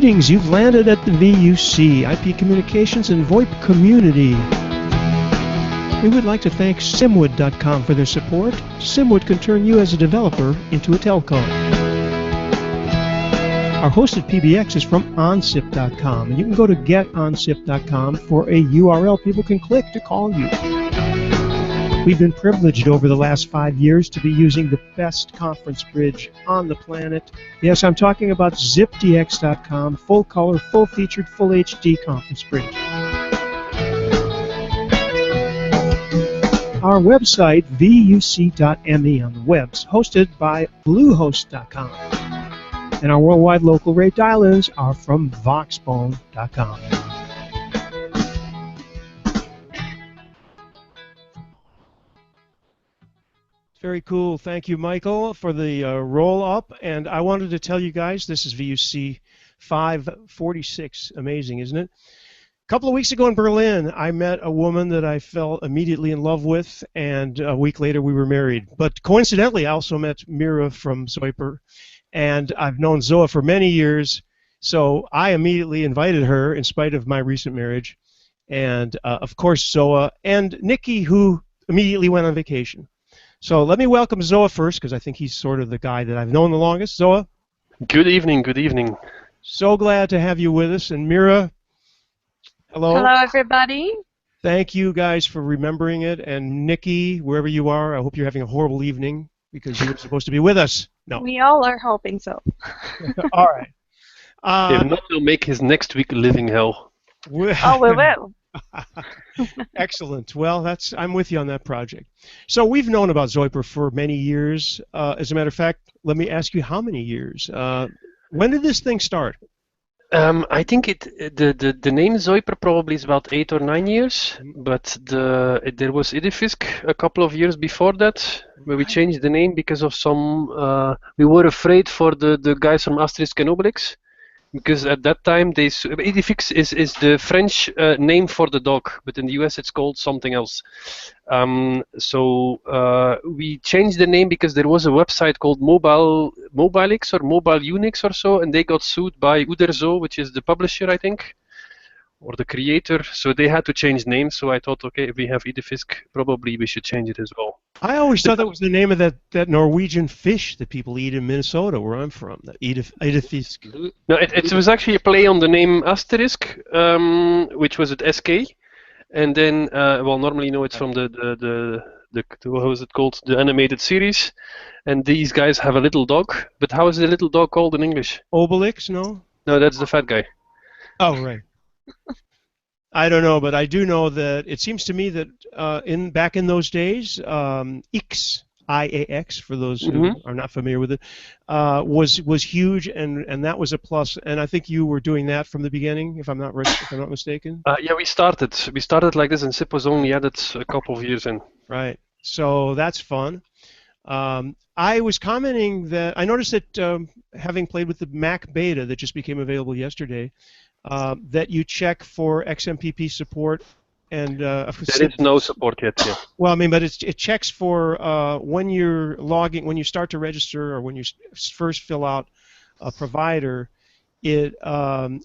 Greetings, you've landed at the VUC, IP Communications and VoIP community. We would like to thank Simwood.com for their support. Simwood can turn you as a developer into a telco. Our hosted PBX is from onsip.com, and you can go to getonsip.com for a URL people can click to call you. We've been privileged over the last 5 years to be using the best conference bridge on the planet. Yes, I'm talking about zipdx.com, full color, full featured, full HD conference bridge. Our website, vuc.me on the webs, hosted by bluehost.com. And our worldwide local rate dial-ins are from voxbone.com. Very cool. Thank you, Michael, for the roll-up. And I wanted to tell you guys, this is VUC 546. Amazing, isn't it? A couple of weeks ago in Berlin, I met a woman that I fell immediately in love with, and a week later we were married. But coincidentally, I also met Mira from ZoIPer, and I've known Zoa for many years, so I immediately invited her in spite of my recent marriage, and of course Zoa, and Nikki, who immediately went on vacation. So let me welcome Zoa first, because I think he's sort of the guy that I've known the longest. Zoa? Good evening, good evening. So glad to have you with us. And Mira, hello. Hello, everybody. Thank you guys for remembering it. And Nikki, wherever you are, I hope you're having a horrible evening, because you were supposed to be with us. No. We all are hoping so. All right. If not, we'll make his next week living hell. Oh, we will. Excellent. Well, I'm with you on that project. So we've known about ZoIPer for many years. As a matter of fact, let me ask you how many years. When did this thing start? I think the name ZoIPer probably is about 8 or 9 years, but there was Idifisk a couple of years before that, where we changed the name because of some. We were afraid for the guys from Asterisk and Obelix. Because at that time, Idifix is the French name for the dog, but in the US it's called something else. So we changed the name because there was a website called Mobilex or Mobile Unix or so, and they got sued by Uderzo, which is the publisher, I think, or the creator. So they had to change names. So I thought, okay, if we have Idifisk, probably we should change it as well. I always thought that was the name of that Norwegian fish that people eat in Minnesota, where I'm from, that Idifisk. No, it was actually a play on the name Asterisk, which was at SK, and then well, normally you know it's from the how is it called, the animated series, and these guys have a little dog. But how is the little dog called in English? Obelix, no? No, that's the fat guy. Oh, right. I don't know, but I do know that it seems to me that back in those days, IAX, for those who are not familiar with it, was huge, and that was a plus. And I think you were doing that from the beginning, if I'm not mistaken. Yeah, we started like this, and SIP was only added a couple of years in. Right. So that's fun. I was commenting that I noticed that having played with the Mac beta that just became available yesterday, that you check for XMPP support, and there is no support yet. Yeah. Well, I mean, but it checks for when you're logging, when you start to register, or when you first fill out a provider. It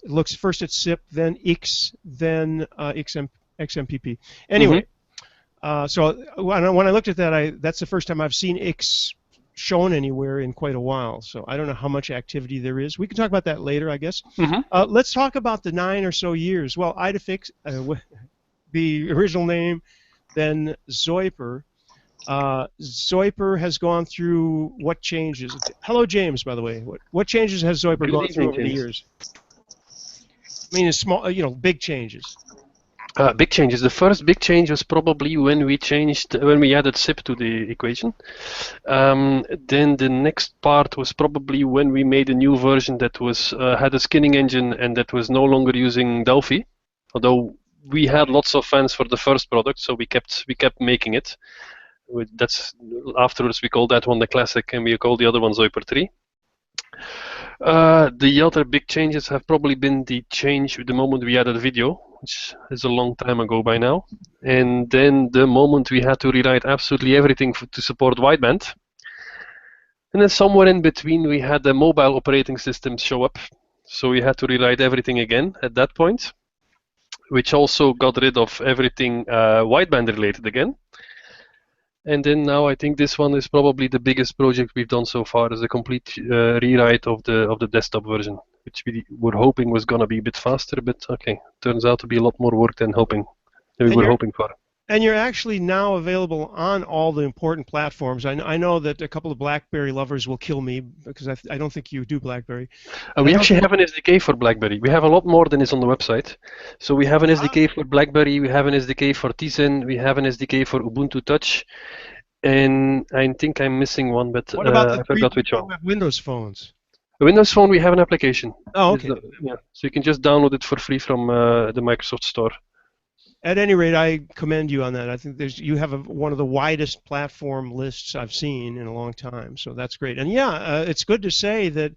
looks first at SIP, then X, then XMPP. Anyway, so when I looked at that, that's the first time I've seen X shown anywhere in quite a while, so I don't know how much activity there is. We can talk about that later, I guess. Let's talk about the 9 or so years. Well, Idifix, the original name, then ZoIPer. ZoIPer has gone through what changes? Hello, James, by the way. What changes has ZoIPer gone through over the years? I mean, small, big changes. Big changes. The first big change was probably when we added SIP to the equation. Then the next part was probably when we made a new version that was had a skinning engine and that was no longer using Delphi. Although we had lots of fans for the first product, so we kept making it. That's afterwards we called that one the classic, and we called the other one ZoIPer 3. The other big changes have probably been the change the moment we added video, which is a long time ago by now, and then the moment we had to rewrite absolutely everything to support wideband, and then somewhere in between we had the mobile operating system show up, So we had to rewrite everything again at that point, which also got rid of everything wideband related again. And then now I think this one is probably the biggest project we've done so far, is a complete rewrite of the desktop version, which we were hoping was going to be a bit faster, but okay, turns out to be a lot more work than we were hoping for. And you're actually now available on all the important platforms. I know that a couple of BlackBerry lovers will kill me because I don't think you do BlackBerry. We actually have an SDK for BlackBerry. We have a lot more than is on the website. So we have an SDK for BlackBerry, we have an SDK for Tizen, we have an SDK for Ubuntu Touch, and I think I'm missing one, but what about I forgot which one. Windows phones? The Windows Phone, we have an application. Oh, okay. Yeah, so you can just download it for free from the Microsoft Store. At any rate, I commend you on that. I think you have one of the widest platform lists I've seen in a long time, so that's great. And yeah, it's good to say that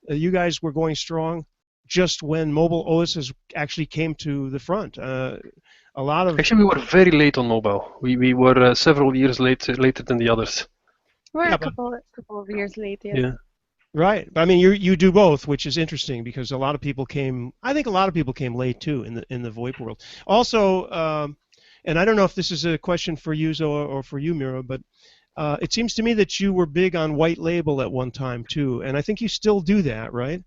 you guys were going strong just when mobile OSs actually came to the front. Actually, we were very late on mobile. We were several years later than the others. We're a couple of years late, yes. Yeah. Right. I mean, you do both, which is interesting because a lot of people came. I think a lot of people came late too in the VoIP world. Also, and I don't know if this is a question for you, Zoa, or for you, Mira, but it seems to me that you were big on white label at one time too, and I think you still do that, right?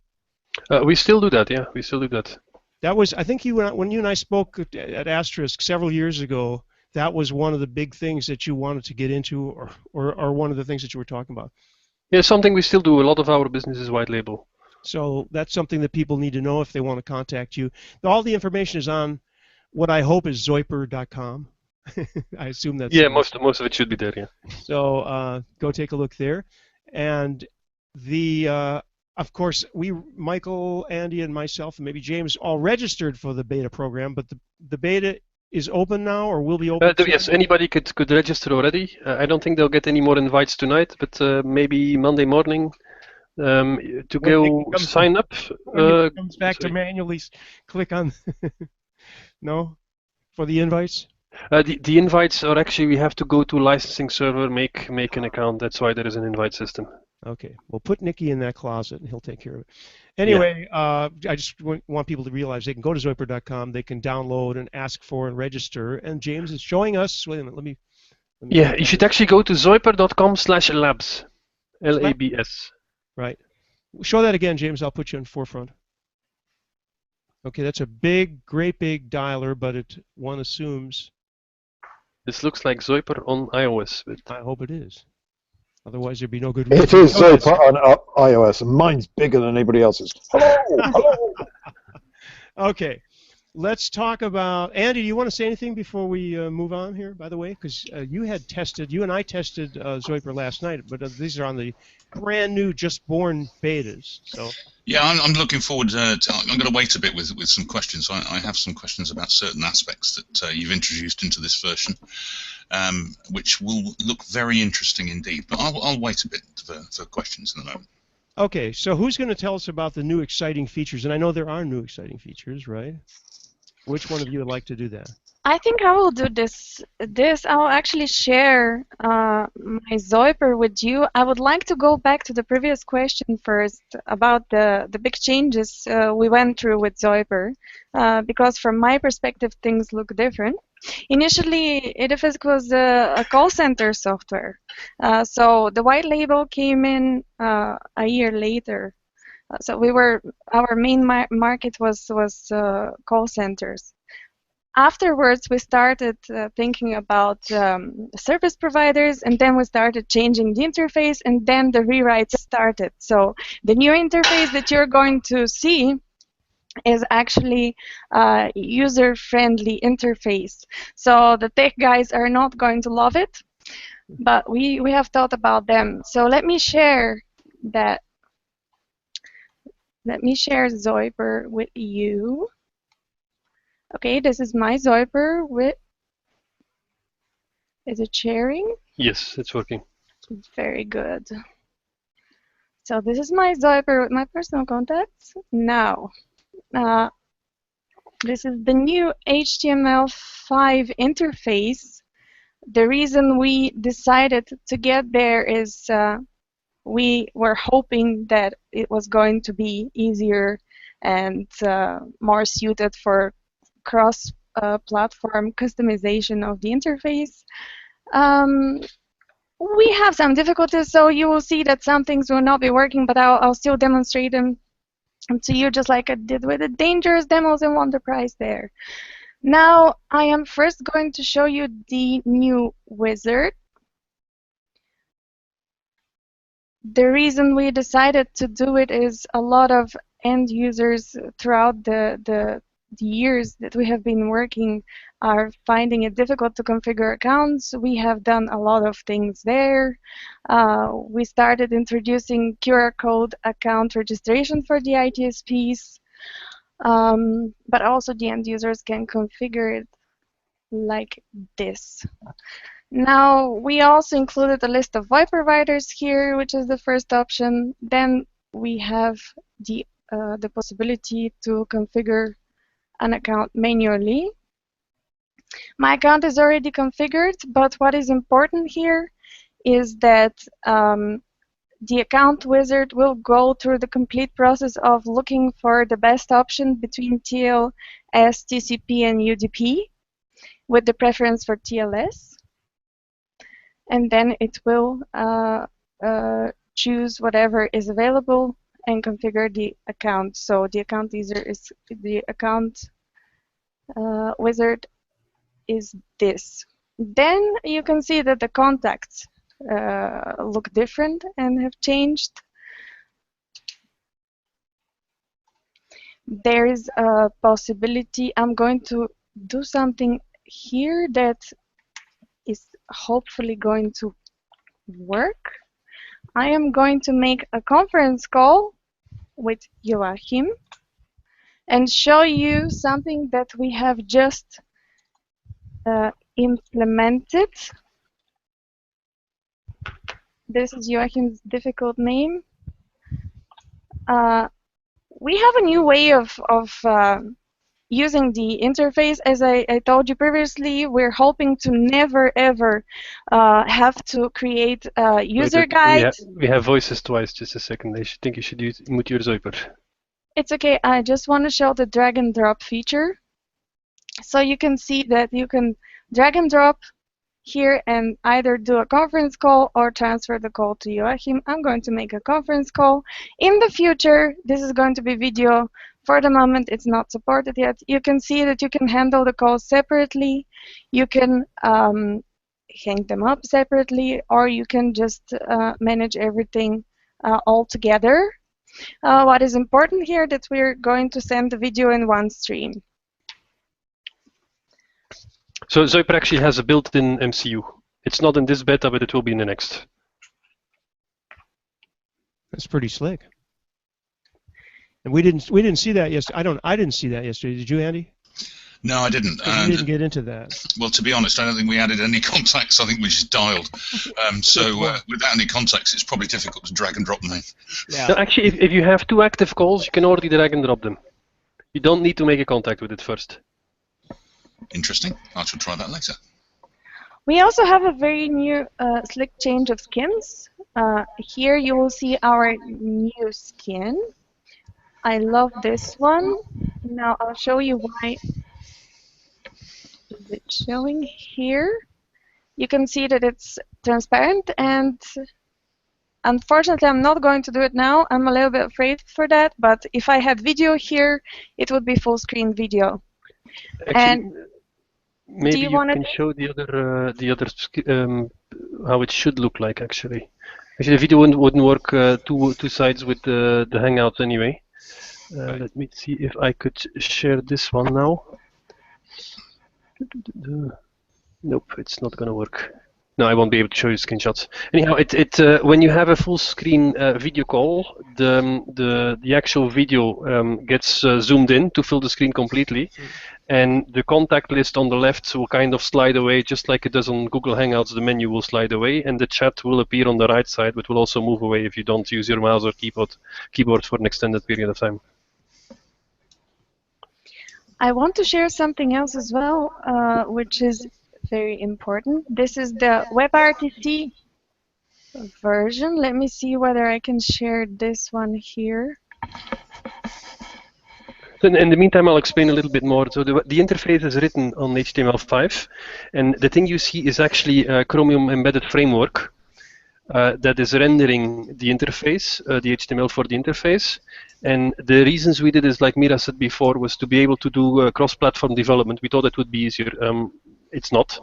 We still do that. Yeah, we still do that. That was, I think, when you and I spoke at Asterisk several years ago. That was one of the big things that you wanted to get into, or one of the things that you were talking about. Yeah, something we still do. A lot of our business is white label. So that's something that people need to know if they want to contact you. All the information is on what I hope is ZoIPer.com. I assume that's... Yeah, most of it should be there, yeah. So go take a look there. And of course, Michael, Andy, and myself, and maybe James, all registered for the beta program, but the beta is open now, or will be open? Yes, anybody could register already. I don't think they'll get any more invites tonight, but maybe Monday morning to go sign up. When it comes back to manually click on no, for the invites. The invites are actually, we have to go to licensing server, make an account. That's why there is an invite system. Okay, well, put Nicky in that closet and he'll take care of it. Anyway, I just want people to realize they can go to ZoIPer.com, they can download and ask for and register. And James is showing us. Wait a minute, let me yeah, you should actually go to zoiper.com/labs, LABS. Right. Show that again, James. I'll put you in forefront. Okay, that's a great big dialer, but one assumes. This looks like ZoIPer on iOS. But I hope it is. Otherwise, there'd be no good reason. It is ZoIPer on iOS, and mine's bigger than anybody else's. Hello! Okay, let's talk about... Andy, do you want to say anything before we move on here, by the way? Because you and I tested ZoIPer last night, but these are on the brand new, just born betas. So. Yeah, I'm looking forward to... I'm going to wait a bit with some questions. I have some questions about certain aspects that you've introduced into this version, which will look very interesting indeed. But I'll wait a bit for questions in a moment. Okay, so who's going to tell us about the new exciting features? And I know there are new exciting features, right? Which one of you would like to do that? I think I will do this. I'll actually share my ZoIPer with you. I would like to go back to the previous question first about the big changes we went through with ZoIPer, because from my perspective, things look different. Initially, Edifisk was a call center software, so the white label came in a year later. So our main market was call centers. Afterwards, we started thinking about service providers, and then we started changing the interface, and then the rewrites started. So the new interface that you're going to see is actually a user-friendly interface. So the tech guys are not going to love it, but we have thought about them. So let me share that. Let me share ZoIPer with you. Okay, this is my ZoIPer with... Is it sharing? Yes, it's working. Very good. So this is my ZoIPer with my personal contacts. Now, this is the new HTML5 interface. The reason we decided to get there is we were hoping that it was going to be easier and more suited for cross-platform customization of the interface. We have some difficulties, so you will see that some things will not be working, but I'll still demonstrate them to you, just like I did with the dangerous demos in Wonderprize there. Now, I am first going to show you the new wizard. The reason we decided to do it is a lot of end users throughout the years that we have been working are finding it difficult to configure accounts. We have done a lot of things there. We started introducing QR code account registration for the ITSPs, but also the end users can configure it like this. Now, we also included a list of VoIP providers here, which is the first option. Then we have the possibility to configure an account manually. My account is already configured, but what is important here is that the account wizard will go through the complete process of looking for the best option between TLS, TCP, and UDP, with the preference for TLS. And then it will choose whatever is available and configure the account. So the account user is the account wizard is this. Then you can see that the contacts look different and have changed. There is a possibility. I'm going to do something here that is hopefully going to work. I am going to make a conference call with Joachim and show you something that we have just implemented. This is Joachim's difficult name. We have a new way of using the interface. As I told you previously, we're hoping to never ever have to create a user guide. We have voices twice. Just a second. I think you should mute your ZoIPer. It's okay. I just want to show the drag and drop feature. So you can see that you can drag and drop here and either do a conference call or transfer the call to Joachim. I'm going to make a conference call. In the future, this is going to be video. For the moment, it's not supported yet. You can see that you can handle the calls separately. You can hang them up separately, or you can just manage everything all together. What is important here that we're going to send the video in one stream. So ZoIPer actually has a built-in MCU. It's not in this beta, but it will be in the next. That's pretty slick. And we didn't see that yesterday. I didn't see that yesterday. Did you, Andy? No, I didn't. We didn't get into that. Well, to be honest, I don't think we added any contacts. I think we just dialed. Without any contacts, it's probably difficult to drag and drop them in. Yeah. No, actually, if you have 2 active calls, you can already drag and drop them. You don't need to make a contact with it first. Interesting. I shall try that later. We also have a very new slick change of skins. Here you will see our new skin. I love this one. Now I'll show you why. Is it showing here? You can see that it's transparent, and unfortunately I'm not going to do it now. I'm a little bit afraid for that, but if I had video here, it would be full screen video. Actually, And maybe you you wanna can do- show the other how it should look like actually. Actually, the video wouldn't work two sides with the Hangouts anyway. Let me see if I could share this one now. Nope, it's not gonna work. No, I won't be able to show you screenshots. Anyhow, when you have a full screen video call, the actual video gets zoomed in to fill the screen completely, and the contact list on the left will kind of slide away, just like it does on Google Hangouts. The menu will slide away, and the chat will appear on the right side, but will also move away if you don't use your mouse or keyboard for an extended period of time. I want to share something else as well, which is very important. This is the WebRTC version. Let me see whether I can share this one here. So in the meantime, I'll explain a little bit more. So the interface is written on HTML5, and the thing you see is actually a Chromium embedded framework that is rendering the interface, the HTML for the interface. And the reasons we did is, like Mira said before, was to be able to do cross-platform development. We thought it would be easier. It's not,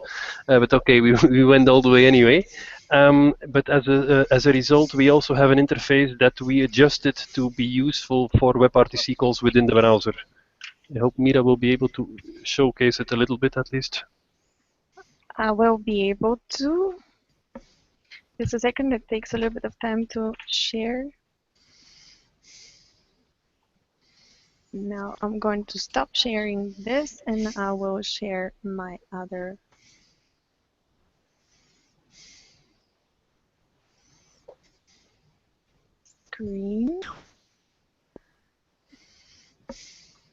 but okay, we went all the way anyway. But as a result, we also have an interface that we adjusted to be useful for WebRTC calls within the browser. I hope Mira will be able to showcase it a little bit at least. I will be able to. Just a second, it takes a little bit of time to share. Now I'm going to stop sharing this and I will share my other screen.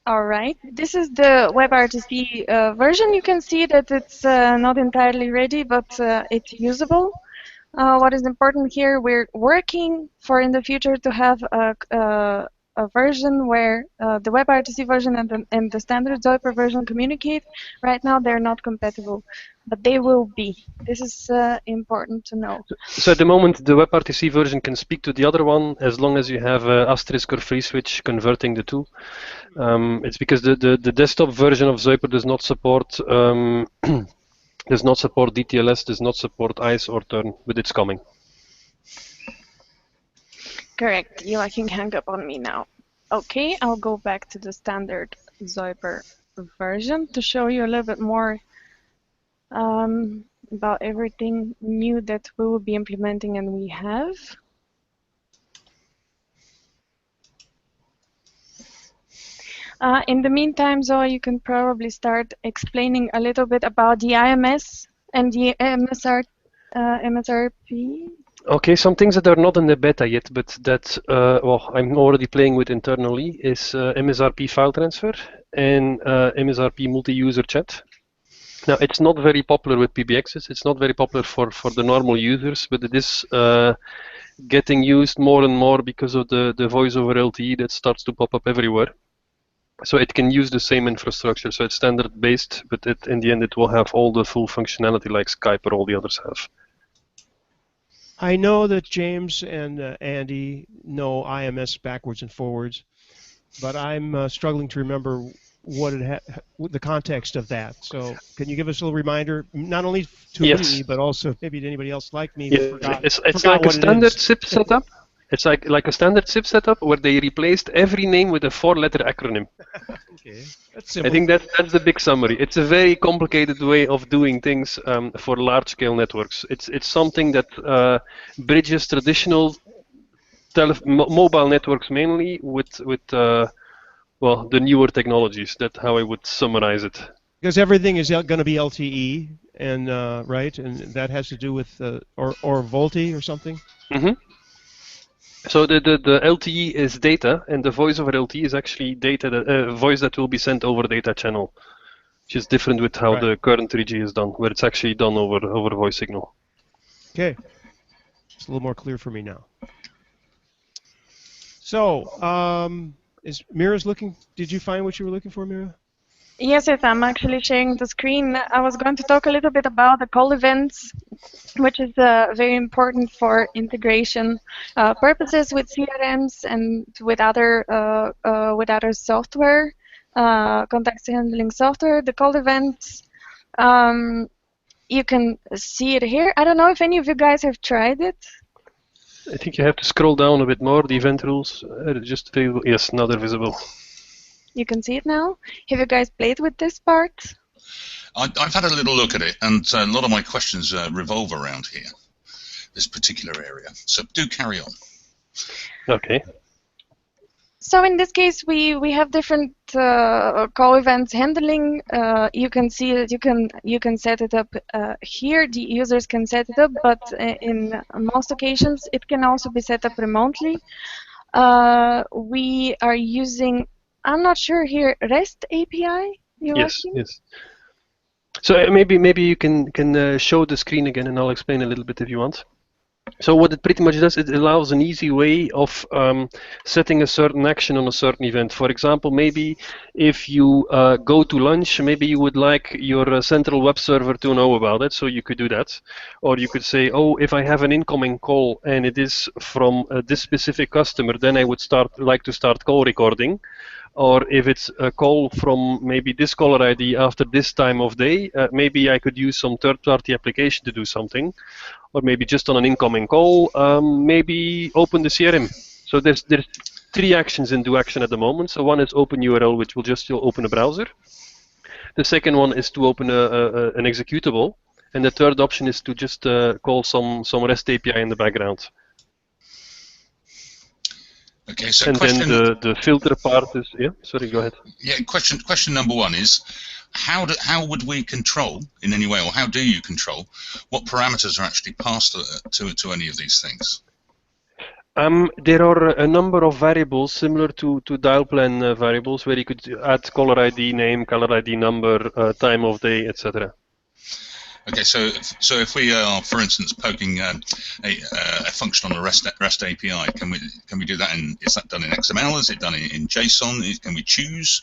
All right, this is the WebRTC version. You can see that it's not entirely ready, but it's usable. What is important here, we're working for in the future to have a version where the WebRTC version and the standard ZoIPer version communicate. Right now they're not compatible, but they will be. This is important to know. So at the moment, the WebRTC version can speak to the other one as long as you have asterisk or free switch converting the two. It's because the desktop version of ZoIPer does not support does not support DTLS, does not support ICE or turn, but it's coming. Correct. You can hang up on me now. Okay, I'll go back to the standard ZoIPer version to show you a little bit more about everything new that we will be implementing and we have. In the meantime, Zoe, you can probably start explaining a little bit about the IMS and the MSRP. Okay, some things that are not in the beta yet, but that well, I'm already playing with internally is MSRP file transfer and MSRP multi-user chat. Now, it's not very popular with PBXs. It's not very popular for the normal users, but it is getting used more and more because of the voice over LTE that starts to pop up everywhere. So it can use the same infrastructure. So it's standard based, but in the end it will have all the full functionality like Skype or all the others have. I know that James and Andy know IMS backwards and forwards, but I'm struggling to remember what the context of that. So can you give us a little reminder, not only to me, but also maybe to anybody else like me who forgot it's like a standard SIP setup. It's like a standard SIP setup where they replaced every name with a 4-letter acronym. Okay, that's simple. I think that's the big summary. It's a very complicated way of doing things for large-scale networks. It's something that bridges traditional mobile networks mainly with well, the newer technologies. That's how I would summarize it. Because everything is going to be LTE, and right, and that has to do with or VoLTE or something. Mm-hmm. So the LTE is data, and the voice over LTE is actually data, voice that will be sent over data channel, which is different with how the current 3G is done, where it's actually done over voice signal. Okay, it's a little more clear for me now. So, is Mira's looking? Did you find what you were looking for, Mira? Yes, I'm actually sharing the screen. I was going to talk a little bit about the call events, which is very important for integration purposes with CRMs and with other software, context handling software. The call events, you can see it here. I don't know if any of you guys have tried it. I think you have to scroll down a bit more. The event rules are just available. Yes, now they're visible. You can see it now. Have you guys played with this part? I've had a little look at it, and a lot of my questions revolve around here, this particular area. So do carry on. Okay. So in this case, we have different call events handling. You can see that you can set it up here. The users can set it up, but in most occasions, it can also be set up remotely. We are using, I'm not sure here, REST API. Yes. So maybe you can show the screen again, and I'll explain a little bit if you want. So what it pretty much does, it allows an easy way of setting a certain action on a certain event. For example, maybe if you go to lunch, maybe you would like your central web server to know about it, so you could do that. Or you could say, oh, if I have an incoming call and it is from this specific customer, then I would like to start call recording. Or if it's a call from maybe this caller ID after this time of day, maybe I could use some third-party application to do something. Or maybe just on an incoming call, maybe open the CRM. So there's 3 actions in DoAction at the moment. So one is open URL, which will just open a browser. The second one is to open an executable. And the third option is to just call some REST API in the background. Okay, so and then the filter part is, yeah, sorry, go ahead. Yeah, question number 1 is, how would we control in any way, or how do you control what parameters are actually passed to any of these things? There are a number of variables similar to dial plan variables where you could add caller ID name, caller ID number, time of day, etc. Okay, so if we are, for instance, poking a function on a REST API, can we do that is that done in XML? Is it done in JSON? Can we choose?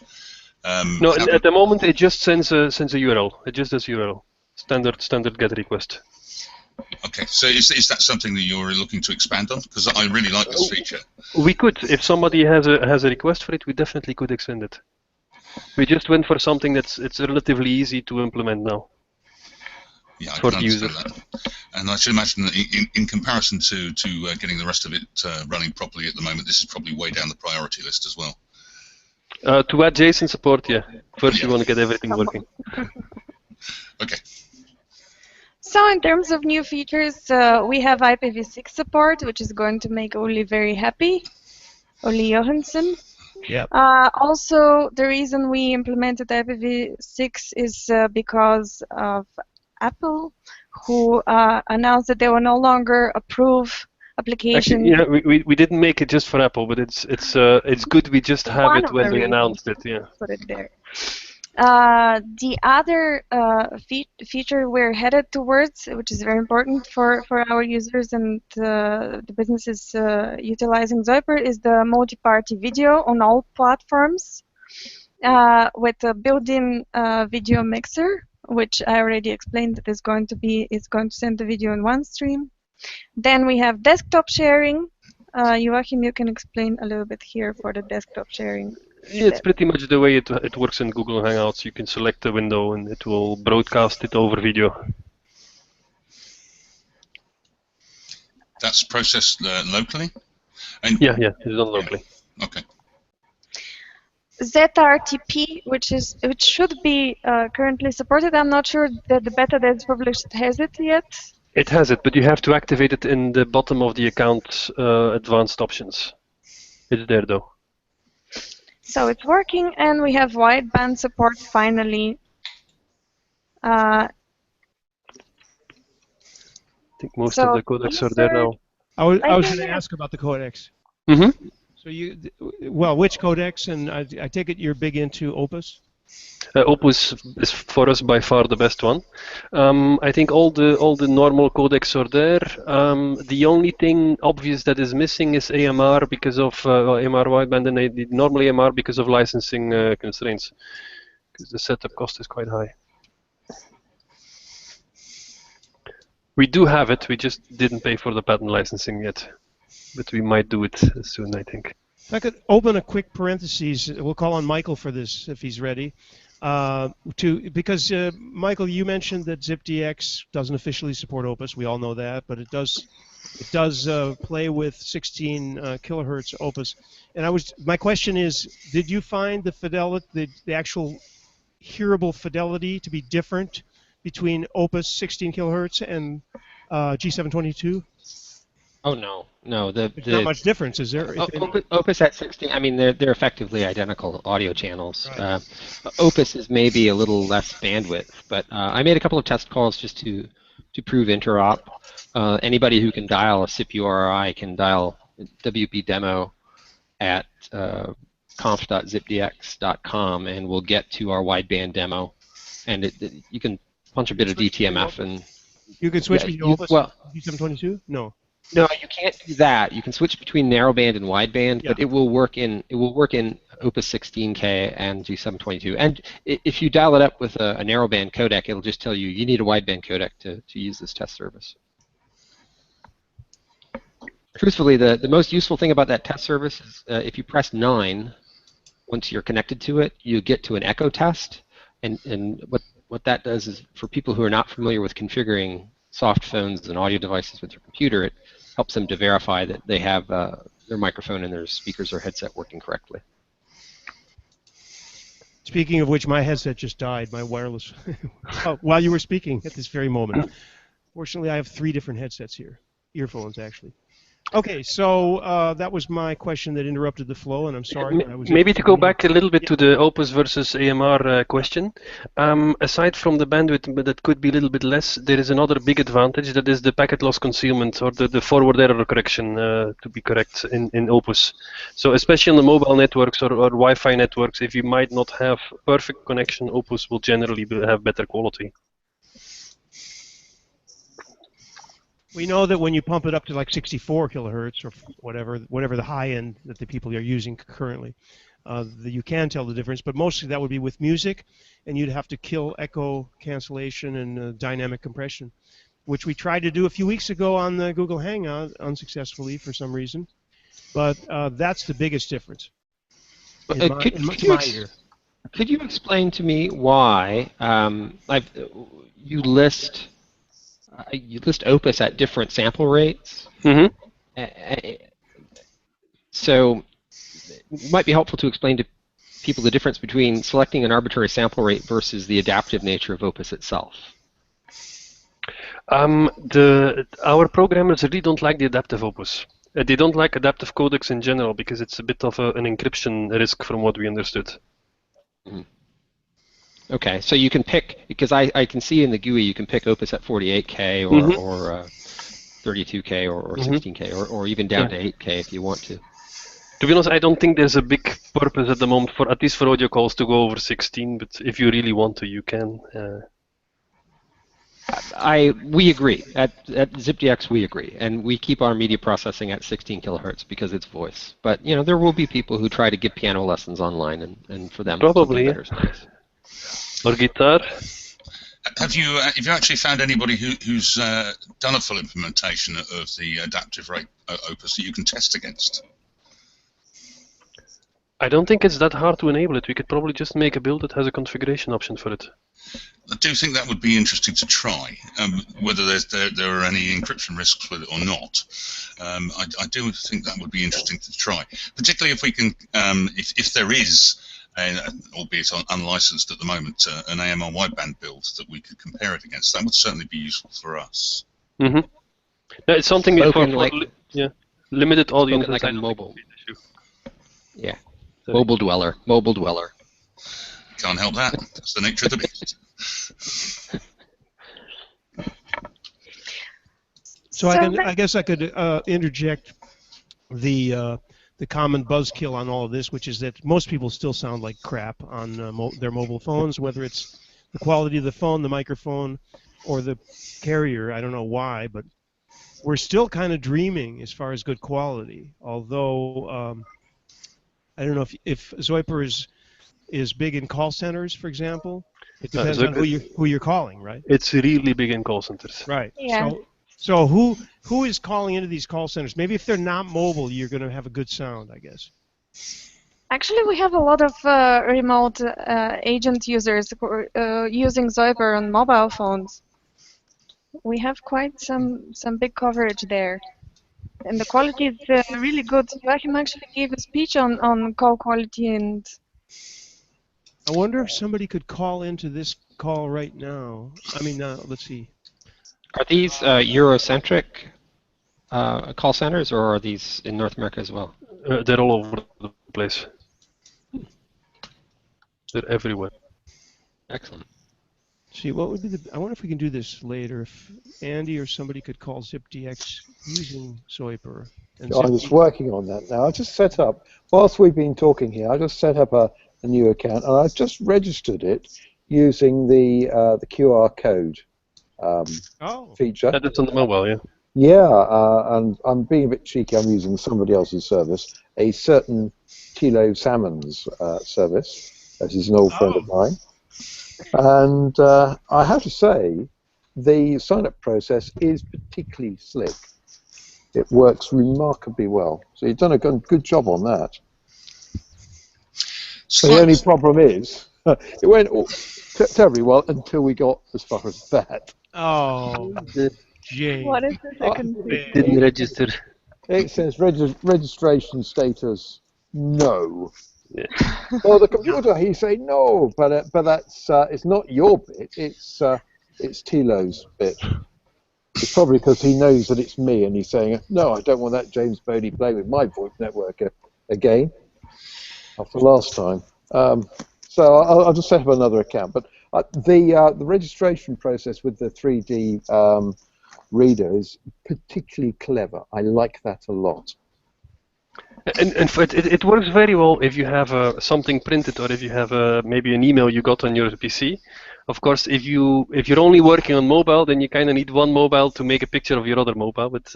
No, at the moment it just sends a URL. It just does URL. Standard GET request. Okay, so is that something that you're looking to expand on? Because I really like this feature. We could, if somebody has a request for it, we definitely could extend it. We just went for something it's relatively easy to implement now. Yeah, I for can the user. understand that. And I should imagine that in comparison to getting the rest of it running properly at the moment, this is probably way down the priority list as well. To add JSON support, yeah. First you want to get everything working. Okay. So in terms of new features, we have IPv6 support, which is going to make Oli very happy, Oli Johansson. Yep. Also, the reason we implemented IPv6 is because of Apple, who announced that they will no longer approve applications. Actually, yeah, we didn't make it just for Apple, but it's good we just have it when we announced it. Yeah. Put it there. The other feature we're headed towards, which is very important for our users and the businesses utilizing ZoIPer, is the multi-party video on all platforms with a built-in video mixer, which I already explained that is going to send the video in one stream. Then we have desktop sharing. Joachim, you can explain a little bit here for the desktop sharing. Yeah, it's pretty much the way it works in Google Hangouts. You can select a window and it will broadcast it over video. That's processed locally? Yeah, it's done locally. Okay. ZRTP, which should be currently supported. I'm not sure that the beta that's published has it yet. It has it, but you have to activate it in the bottom of the account advanced options. It's there though. So it's working, and we have wideband support finally. I think most of the codecs are there now. I was going to ask about the codecs. Mm-hmm. So which codecs? And I take it you're big into Opus? Opus is for us by far the best one. I think all the normal codecs are there. The only thing obvious that is missing is AMR because of AMR wideband, and normally AMR because of licensing constraints, because the setup cost is quite high. We do have it. We just didn't pay for the patent licensing yet, but we might do it soon, I think. If I could open a quick parentheses, we'll call on Michael for this if he's ready. Because Michael, you mentioned that ZipDX doesn't officially support Opus. We all know that, but it does play with 16 kilohertz Opus. And my question is, did you find the fidelity, the actual hearable fidelity, to be different between Opus 16 kilohertz and G722? Oh no. There's not much difference, is there? Opus at 16. I mean, they're effectively identical audio channels. Right. Opus is maybe a little less bandwidth, but I made a couple of test calls just to prove interop. Anybody who can dial a SIP URI can dial WP demo at conf.zipdx.com, and we'll get to our wideband demo. And you can punch a bit of DTMF and you can switch between Opus and G722? No. No, you can't do that. You can switch between narrowband and wideband, Yeah. but it will work in Opus 16K and G722. And if you dial it up with a narrowband codec, it'll just tell you need a wideband codec to use this test service. Truthfully, the most useful thing about that test service is if you press 9, once you're connected to it, you get to an echo test. And what that does is, for people who are not familiar with configuring soft phones and audio devices with your computer, it helps them to verify that they have their microphone and their speakers or headset working correctly. Speaking of which, my headset just died, my wireless, while you were speaking at this very moment. Fortunately, I have 3 different headsets here, earphones actually. Okay, so that was my question that interrupted the flow, and I'm sorry. Maybe to go back a little bit to the Opus versus AMR question. Aside from the bandwidth, but that could be a little bit less, there is another big advantage, that is the packet loss concealment, or the forward error correction, to be correct, in Opus. So especially on the mobile networks or Wi-Fi networks, if you might not have perfect connection, Opus will generally have better quality. We know that when you pump it up to like 64 kilohertz or whatever the high end that the people are using currently, you can tell the difference. But mostly that would be with music, and you'd have to kill echo cancellation and dynamic compression, which we tried to do a few weeks ago on the Google Hangout unsuccessfully for some reason. But that's the biggest difference. Could you explain to me why you list Opus at different sample rates? Mm-hmm. So it might be helpful to explain to people the difference between selecting an arbitrary sample rate versus the adaptive nature of Opus itself. Our programmers really don't like the adaptive Opus. They don't like adaptive codecs in general because it's a bit of an encryption risk from what we understood. Mm-hmm. Okay, so you can pick, because I can see in the GUI you can pick Opus at 48K or 32K or 16K or even down to 8K if you want to. To be honest, I don't think there's a big purpose at the moment, for at least for audio calls, to go over 16, but if you really want to, you can. We agree. At ZipDX, we agree. And we keep our media processing at 16 kilohertz because it's voice. But, there will be people who try to give piano lessons online, and for them, probably, something better is nice. Or guitar. Have you actually found anybody who's done a full implementation of the adaptive rate Opus that you can test against? I don't think it's that hard to enable it. We could probably just make a build that has a configuration option for it. I do think that would be interesting to try, whether there are any encryption risks with it or not. I do think that would be interesting to try, particularly if we can, if there is, albeit unlicensed at the moment, an AMR wideband build that we could compare it against. That would certainly be useful for us. Mm-hmm. No, it's something limited audience, like a mobile. Yeah. Sorry. Mobile dweller. Can't help that. That's the nature of the beast. So I guess I could interject the common buzzkill on all of this, which is that most people still sound like crap on their mobile phones, whether it's the quality of the phone, the microphone, or the carrier. I don't know why, but we're still kind of dreaming as far as good quality. Although I don't know if ZoIPer is big in call centers, for example. It depends on who you're calling, right? It's really big in call centers. Right. Yeah. So who is calling into these call centers? Maybe if they're not mobile, you're going to have a good sound, I guess. Actually, we have a lot of remote agent users using ZoIPer on mobile phones. We have quite some big coverage there. And the quality is really good. Joachim actually gave a speech on call quality, and I wonder if somebody could call into this call right now. I mean, let's see. Are these Eurocentric call centers, or are these in North America as well? They're all over the place. They're everywhere. Excellent. See, what would be I wonder if we can do this later. If Andy or somebody could call ZipDX using ZoIPer. I'm just working on that now. I just set up, whilst we've been talking here, I just set up a new account, and I've just registered it using the QR code feature. That's on the mobile, yeah. Yeah, and I'm being a bit cheeky. I'm using somebody else's service, a certain Tilo Salmon's service, that is an old friend of mine. And I have to say, the sign-up process is particularly slick. It works remarkably well. So you've done a good job on that. So the only problem is, it went terribly well until we got as far as that. Oh, Jane. What is the second thing? Didn't register. It says registration status no. Yeah. Well, the computer, he's saying no, but that's it's not your bit. It's Tilo's bit. It's probably because he knows that it's me, and he's saying no. I don't want that James Bodie playing with my voice network again after last time. So I'll just set up another account. But the registration process with the 3D reader is particularly clever. I like that a lot. And it works very well if you have something printed, or if you have maybe an email you got on your PC. Of course, if you're only working on mobile, then you kind of need one mobile to make a picture of your other mobile. But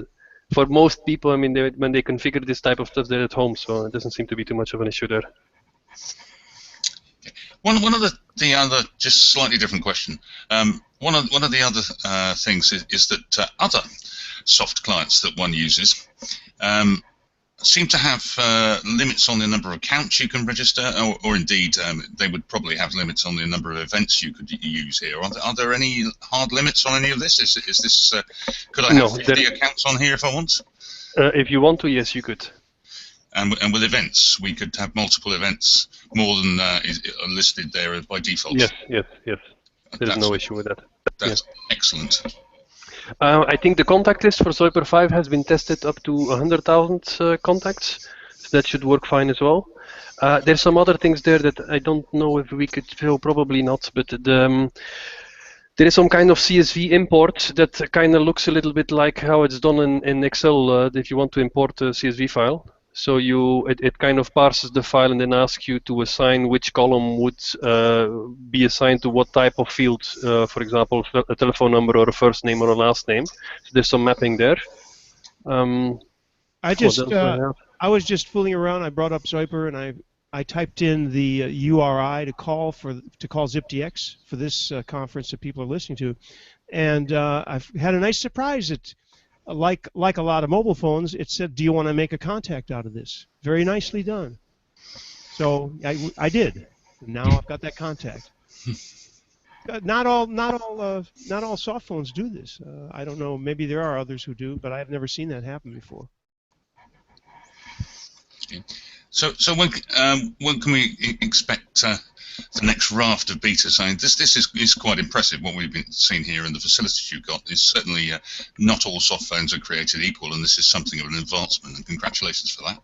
for most people, I mean, when they configure this type of stuff, they're at home, so it doesn't seem to be too much of an issue there. One of the other, just slightly different question. One of the other things is that other soft clients that one uses seem to have limits on the number of accounts you can register, or indeed they would probably have limits on the number of events you could use here. Are there any hard limits on any of this? Is this could I have 50 accounts on here if I want? If you want to, yes, you could. And with events, we could have multiple events, more than is listed there by default. Yes. There's no issue with that. That's excellent. I think the contact list for ZoIPer 5 has been tested up to 100,000 contacts, so that should work fine as well. There's some other things there that I don't know if we could show, probably not, but there is some kind of CSV import that kind of looks a little bit like how it's done in Excel if you want to import a CSV file. So it kind of parses the file and then asks you to assign which column would be assigned to what type of field, for example, a telephone number or a first name or a last name. So there's some mapping there. I was just fooling around. I brought up ZoIPer and I typed in the URI to call ZipDX for this conference that people are listening to, and I've had a nice surprise. Like a lot of mobile phones, it said, "Do you want to make a contact out of this?" Very nicely done. So I did. Now I've got that contact. Not all soft phones do this. I don't know. Maybe there are others who do, but I've never seen that happen before. Okay. So when can we expect the next raft of betas? I mean, this is quite impressive. What we've been seeing here and the facilities you've got is certainly not all soft phones are created equal, and this is something of an advancement. And congratulations for that.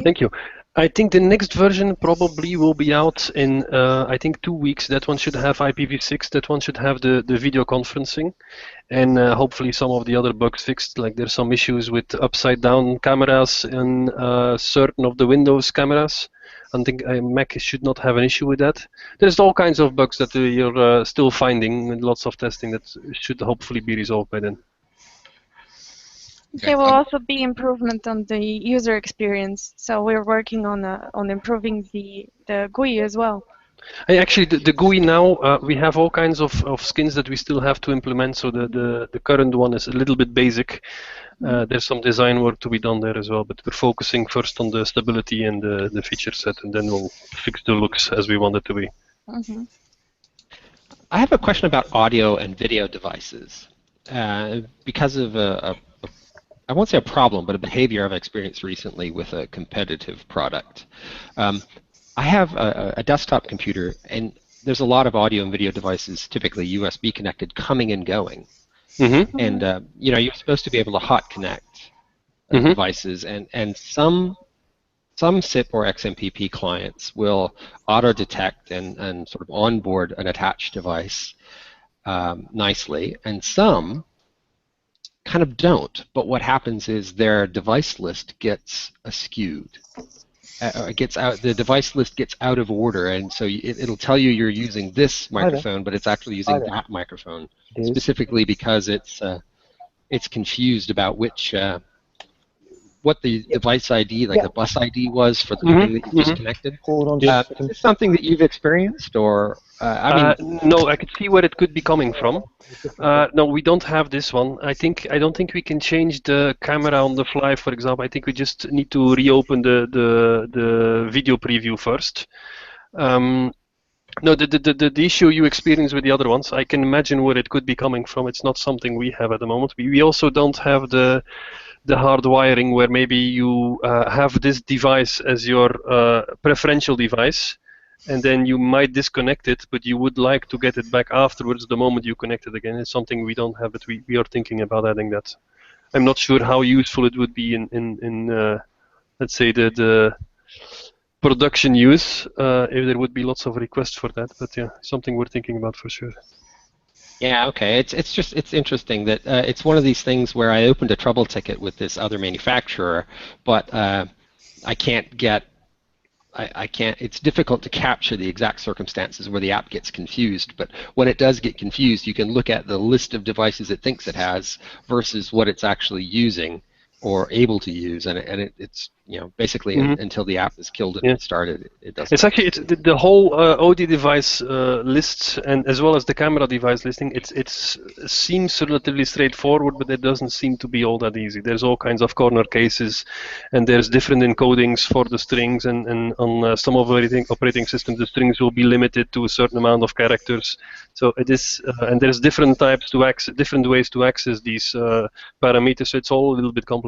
Thank you. I think the next version probably will be out in I think 2 weeks. That one should have IPv6. That one should have the video conferencing, and hopefully some of the other bugs fixed. Like there's some issues with upside down cameras in certain of the Windows cameras. I think Mac should not have an issue with that. There's all kinds of bugs that you're still finding, and lots of testing that should hopefully be resolved by then. There will also be improvement on the user experience. So we're working on improving the GUI as well. Actually, the GUI now, we have all kinds of skins that we still have to implement. So the current one is a little bit basic. There's some design work to be done there as well, but we're focusing first on the stability and the feature set, and then we'll fix the looks as we want it to be. Mm-hmm. I have a question about audio and video devices. Because of I won't say a problem, but a behavior I've experienced recently with a competitive product. I have a desktop computer, and there's a lot of audio and video devices, typically USB connected, coming and going. Mm-hmm. And you're supposed to be able to hot connect devices, and some SIP or XMPP clients will auto detect and sort of onboard an attached device nicely, and some kind of don't. But what happens is their device list gets skewed. The device list gets out of order, and so it'll tell you you're using this microphone, but it's actually using that microphone, specifically because it's it's confused about which what the device ID, like the bus ID, was for the thing that you just connected. Hold on. Is this something that you've experienced, or I mean? No, I could see where it could be coming from. No, we don't have this one. I don't think we can change the camera on the fly. For example, I think we just need to reopen the video preview first. No, the issue you experience with the other ones, I can imagine where it could be coming from. It's not something we have at the moment. We also don't have the hard wiring where maybe you have this device as your preferential device, and then you might disconnect it, but you would like to get it back afterwards the moment you connect it again. It's something we don't have, but we are thinking about adding that. I'm not sure how useful it would be in let's say the production use, if there would be lots of requests for that, but yeah, something we're thinking about for sure. Yeah, okay. It's interesting that it's one of these things where I opened a trouble ticket with this other manufacturer, but I can't. It's difficult to capture the exact circumstances where the app gets confused. But when it does get confused, you can look at the list of devices it thinks it has versus what it's actually using or able to use, and it's basically until the app is killed and started, it doesn't. It's actually the whole OD device list, and as well as the camera device listing. It seems relatively straightforward, but it doesn't seem to be all that easy. There's all kinds of corner cases, and there's different encodings for the strings, and on some operating systems, the strings will be limited to a certain amount of characters. So it is, and there's different ways to access these parameters. So it's all a little bit complicated.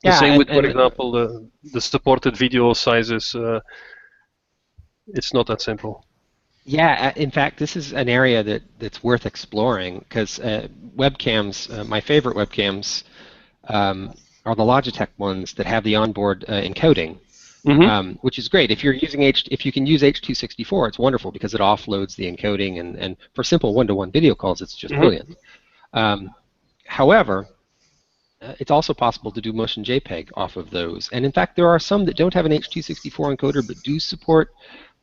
The same with, for example, the supported video sizes. It's not that simple. Yeah, in fact, this is an area that's worth exploring because webcams, my favorite webcams, are the Logitech ones that have the onboard encoding, which is great. If you're using if you can use H.264, it's wonderful because it offloads the encoding, and for simple one-to-one video calls, it's just brilliant. However, it's also possible to do motion JPEG off of those. And in fact, there are some that don't have an H.264 encoder but do support,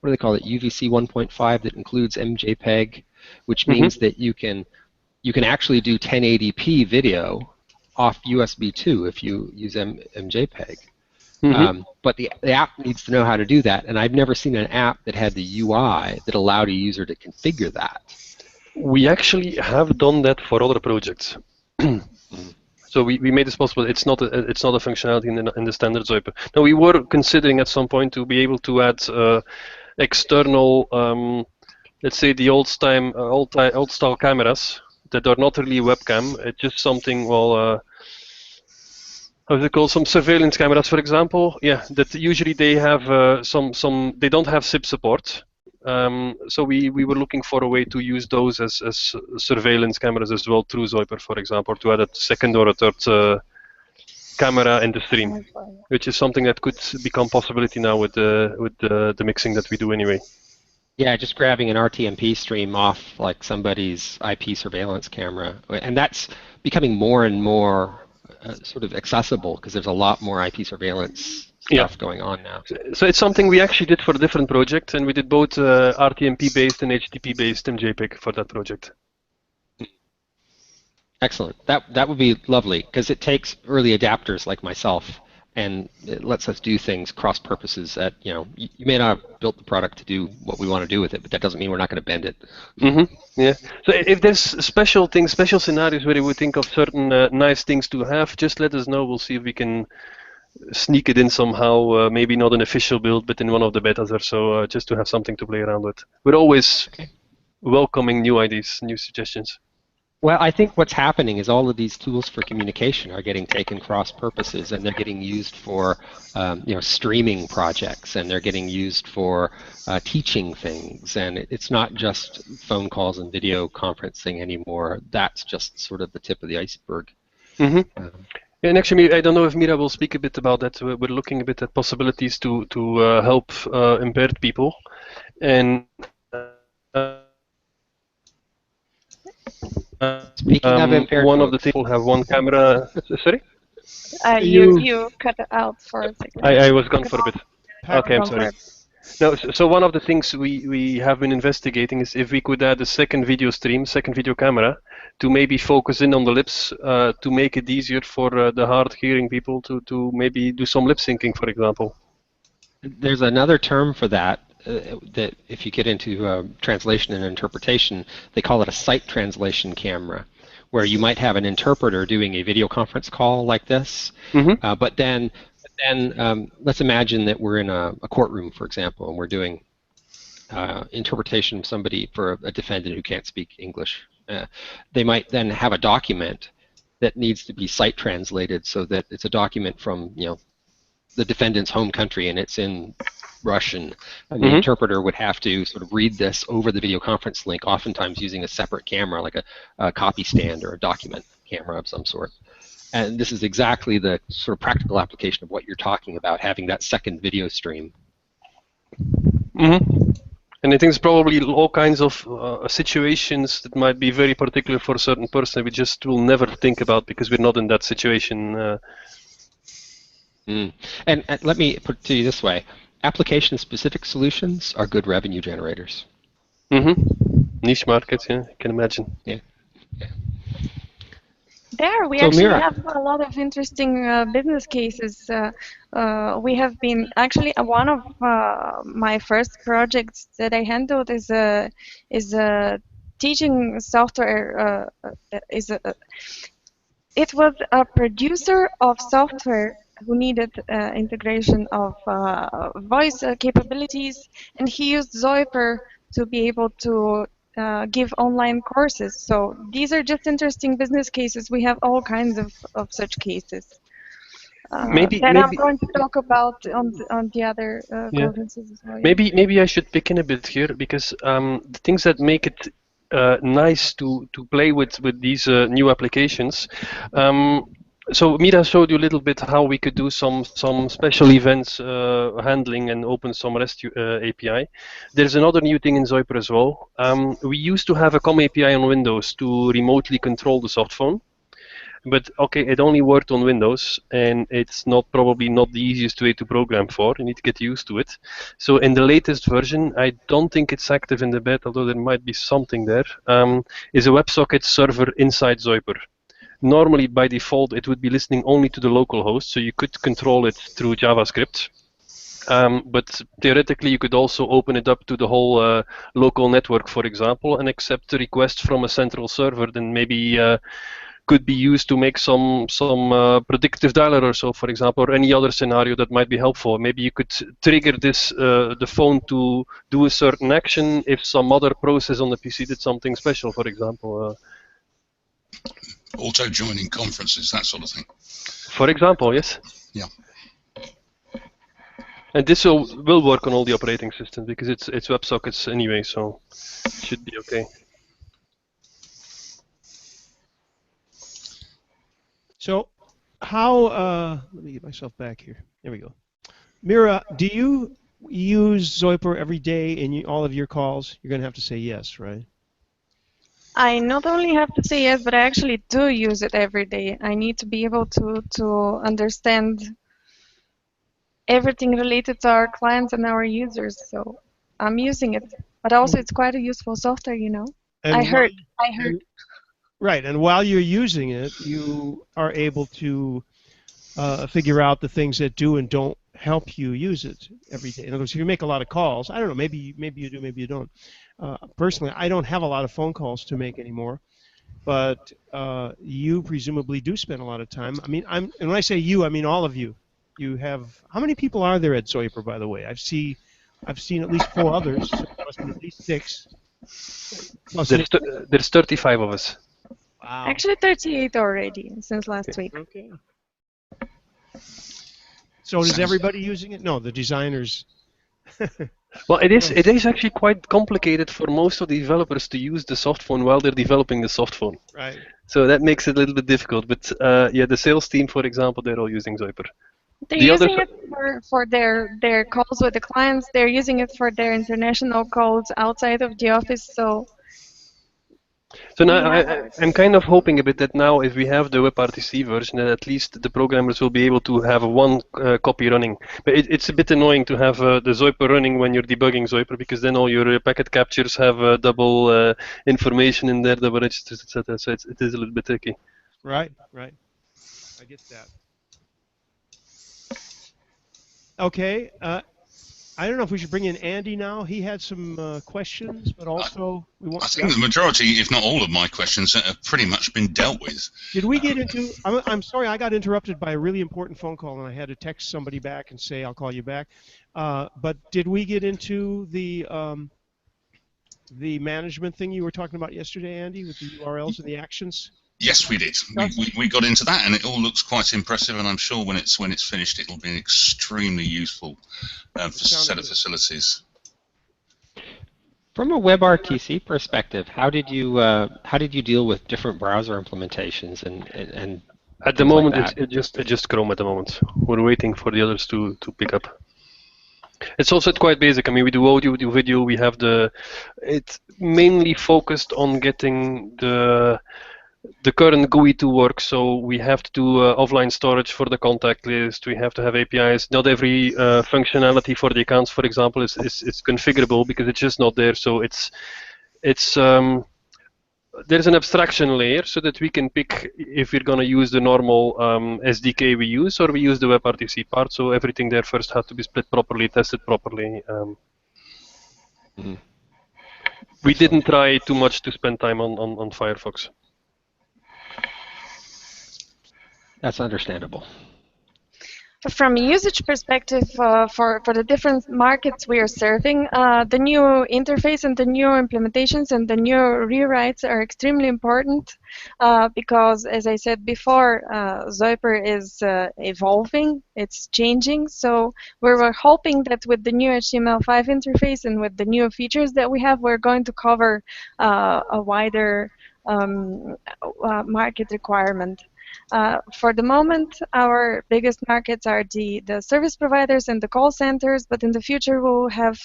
what do they call it, UVC 1.5 that includes MJPEG, which means that you can actually do 1080p video off USB 2 if you use MJPEG. But the app needs to know how to do that, and I've never seen an app that had the UI that allowed a user to configure that. We actually have done that for other projects. So we made this possible. It's not a functionality in the standard ZoIPer. Now we were considering at some point to be able to add external, let's say the old style cameras that are not really a webcam. It's just something. Well, how's it called? Some surveillance cameras, for example. Yeah, that usually they have They don't have SIP support. So we were looking for a way to use those as surveillance cameras as well through ZoIPer, for example, to add a second or a third camera in the stream, which is something that could become possibility now with the mixing that we do anyway. Yeah, just grabbing an RTMP stream off like somebody's IP surveillance camera, and that's becoming more and more sort of accessible because there's a lot more IP surveillance stuff going on now. So it's something we actually did for a different project, and we did both RTMP-based and HTTP-based MJPEG for that project. Excellent. That would be lovely because it takes early adapters like myself, and it lets us do things cross purposes. That you may not have built the product to do what we want to do with it, but that doesn't mean we're not going to bend it. Yeah. So if there's special scenarios where you would think of certain nice things to have, just let us know. We'll see if we can sneak it in somehow, maybe not an official build, but in one of the betas or so, just to have something to play around with. We're always welcoming new ideas, new suggestions. Well, I think what's happening is all of these tools for communication are getting taken cross purposes, and they're getting used for streaming projects, and they're getting used for teaching things, and it's not just phone calls and video conferencing anymore. That's just sort of the tip of the iceberg. And actually, I don't know if Mira will speak a bit about that. We're looking a bit at possibilities to help impaired people, and speaking of impaired one of the things will have one camera. Sorry? You cut it out for a second. I was gone for a bit. Okay, I'm sorry. No, so one of the things we have been investigating is if we could add a second video camera to maybe focus in on the lips to make it easier for the hard-hearing people to maybe do some lip syncing, for example. There's another term for that, that if you get into translation and interpretation, they call it a sight translation camera, where you might have an interpreter doing a video conference call like this, but then let's imagine that we're in a courtroom, for example, and we're doing interpretation of somebody for a defendant who can't speak English. They might then have a document that needs to be sight translated so that it's a document from, you know, the defendant's home country and it's in Russian, and the interpreter would have to sort of read this over the video conference link, oftentimes using a separate camera, like a copy stand or a document camera of some sort. And this is exactly the sort of practical application of what you're talking about, having that second video stream. And I think there's probably all kinds of situations that might be very particular for a certain person we just will never think about because we're not in that situation. And let me put it to you this way. Application-specific solutions are good revenue generators. Niche markets, yeah, I can imagine. Yeah. There, we So, actually Mira. have a lot of interesting business cases. We have been actually one of my first projects that I handled is a teaching software. It was a producer of software who needed integration of voice capabilities, and he used ZoIPer to be able to give online courses. So these are just interesting business cases. We have all kinds of such cases. Maybe I'm going to talk about on the other conferences as well. Yeah. Maybe I should pick in a bit here because the things that make it nice to play with these new applications. So Mira showed you a little bit how we could do some special events handling and open some REST API. There's another new thing in ZoIPer as well. We used to have a COM API on Windows to remotely control the soft phone. But okay, it only worked on Windows, and it's probably not the easiest way to program for. You need to get used to it. So in the latest version, I don't think it's active in the beta, although there might be something there, is a WebSocket server inside ZoIPer. Normally, by default, it would be listening only to the local host, so you could control it through JavaScript. But theoretically, you could also open it up to the whole local network, for example, and accept a request from a central server. Then maybe could be used to make some predictive dialer or so, for example, or any other scenario that might be helpful. Maybe you could trigger this the phone to do a certain action if some other process on the PC did something special, for example. Auto-joining conferences, that sort of thing. For example, yes. Yeah. And this will work on all the operating systems because it's WebSockets anyway, so it should be okay. So how, let me get myself back here. There we go. Mira, do you use ZoIPer every day in all of your calls? You're going to have to say yes, right? I not only have to say yes, but I actually do use it every day. I need to be able to understand everything related to our clients and our users. So I'm using it. But also it's quite a useful software, you know. And I heard. Right, and while you're using it, you are able to figure out the things that do and don't help you use it every day. In other words, if you make a lot of calls, I don't know, maybe you do, maybe you don't. Personally, I don't have a lot of phone calls to make anymore, but you presumably do spend a lot of time. I mean, and when I say you, I mean all of you. You have, how many people are there at ZoIPer, by the way? I've seen at least 4 others, so there must be at least 6. There's 35 of us. Wow. Actually 38 already since last week. Okay. So is everybody using it? No, the designers. Well, it is actually quite complicated for most of the developers to use the soft phone while they're developing the soft phone. Right. So that makes it a little bit difficult. But yeah, the sales team, for example, they're all using ZoIPer. They're using it for their calls with the clients. They're using it for their international calls outside of the office. So So now I'm kind of hoping a bit that now if we have the WebRTC version, that at least the programmers will be able to have one copy running. But it's a bit annoying to have the ZoIPer running when you're debugging ZoIPer, because then all your packet captures have double information in there, double registers, etc. So it is a little bit tricky. Right, right. I get that. Okay. I don't know if we should bring in Andy now. He had some questions, but also we want. I think the majority, if not all, of my questions have pretty much been dealt with. Did we get into? I'm sorry, I got interrupted by a really important phone call, and I had to text somebody back and say I'll call you back. But did we get into the management thing you were talking about yesterday, Andy, with the URLs and the actions? Yes, we did. We got into that, and it all looks quite impressive. And I'm sure when it's finished, it will be an extremely useful set of facilities. From a WebRTC perspective, how did you deal with different browser implementations and at the moment it's just Chrome at the moment. We're waiting for the others to pick up. It's also quite basic. I mean, we do audio, we do video. We have it's mainly focused on getting the current GUI to work, so we have to do offline storage for the contact list. We have to have APIs. Not every functionality for the accounts, for example, is configurable because it's just not there. So there's an abstraction layer so that we can pick if we're going to use the normal SDK we use or we use the WebRTC part. So everything there first had to be split properly, tested properly. We didn't try too much to spend time on Firefox. That's understandable. From a usage perspective, for the different markets we are serving, the new interface and the new implementations and the new rewrites are extremely important because, as I said before, ZoIPer is evolving, it's changing. So we were hoping that with the new HTML5 interface and with the new features that we have, we're going to cover a wider market requirement. For the moment, our biggest markets are the service providers and the call centers, but in the future we'll have,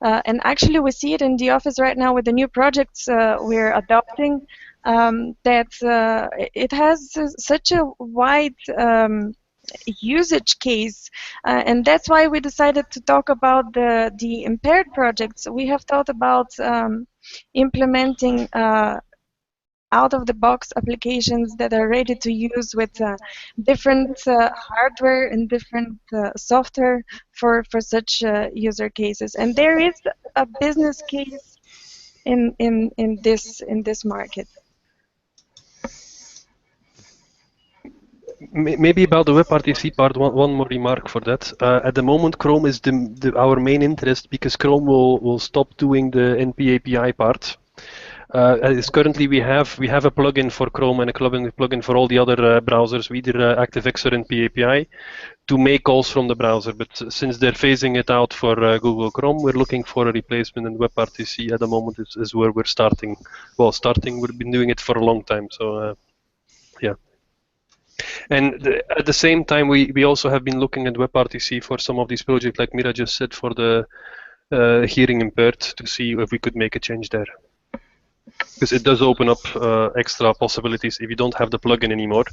and actually we see it in the office right now with the new projects we're adopting, that it has such a wide usage case, and that's why we decided to talk about the impaired projects. We have thought about implementing out-of-the-box applications that are ready to use with different hardware and different software for such user cases. And there is a business case in this market. Maybe about the WebRTC part, one more remark for that. At the moment, Chrome is our main interest because Chrome will stop doing the NP API part. Currently we have a plugin for Chrome and a plugin for all the other browsers, either ActiveX or NP API, to make calls from the browser. But since they're phasing it out for Google Chrome, we're looking for a replacement, and WebRTC at the moment is where we're starting. Well, we've been doing it for a long time, so yeah. And at the same time, we also have been looking at WebRTC for some of these projects, like Mira just said, for the hearing impaired, to see if we could make a change there. Because it does open up extra possibilities if you don't have the plugin anymore.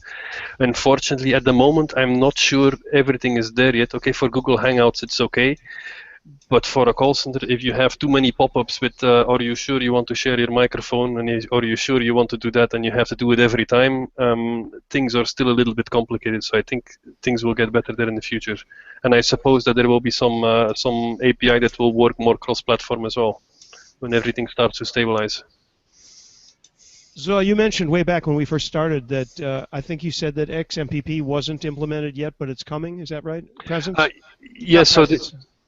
Unfortunately, at the moment, I'm not sure everything is there yet. Okay, for Google Hangouts, it's okay. But for a call center, if you have too many pop-ups with, are you sure you want to share your microphone, and are you sure you want to do that, and you have to do it every time, things are still a little bit complicated. So I think things will get better there in the future. And I suppose that there will be some API that will work more cross-platform as well when everything starts to stabilize. So you mentioned way back when we first started that I think you said that XMPP wasn't implemented yet, but it's coming. Is that right? Presence? Yes. So the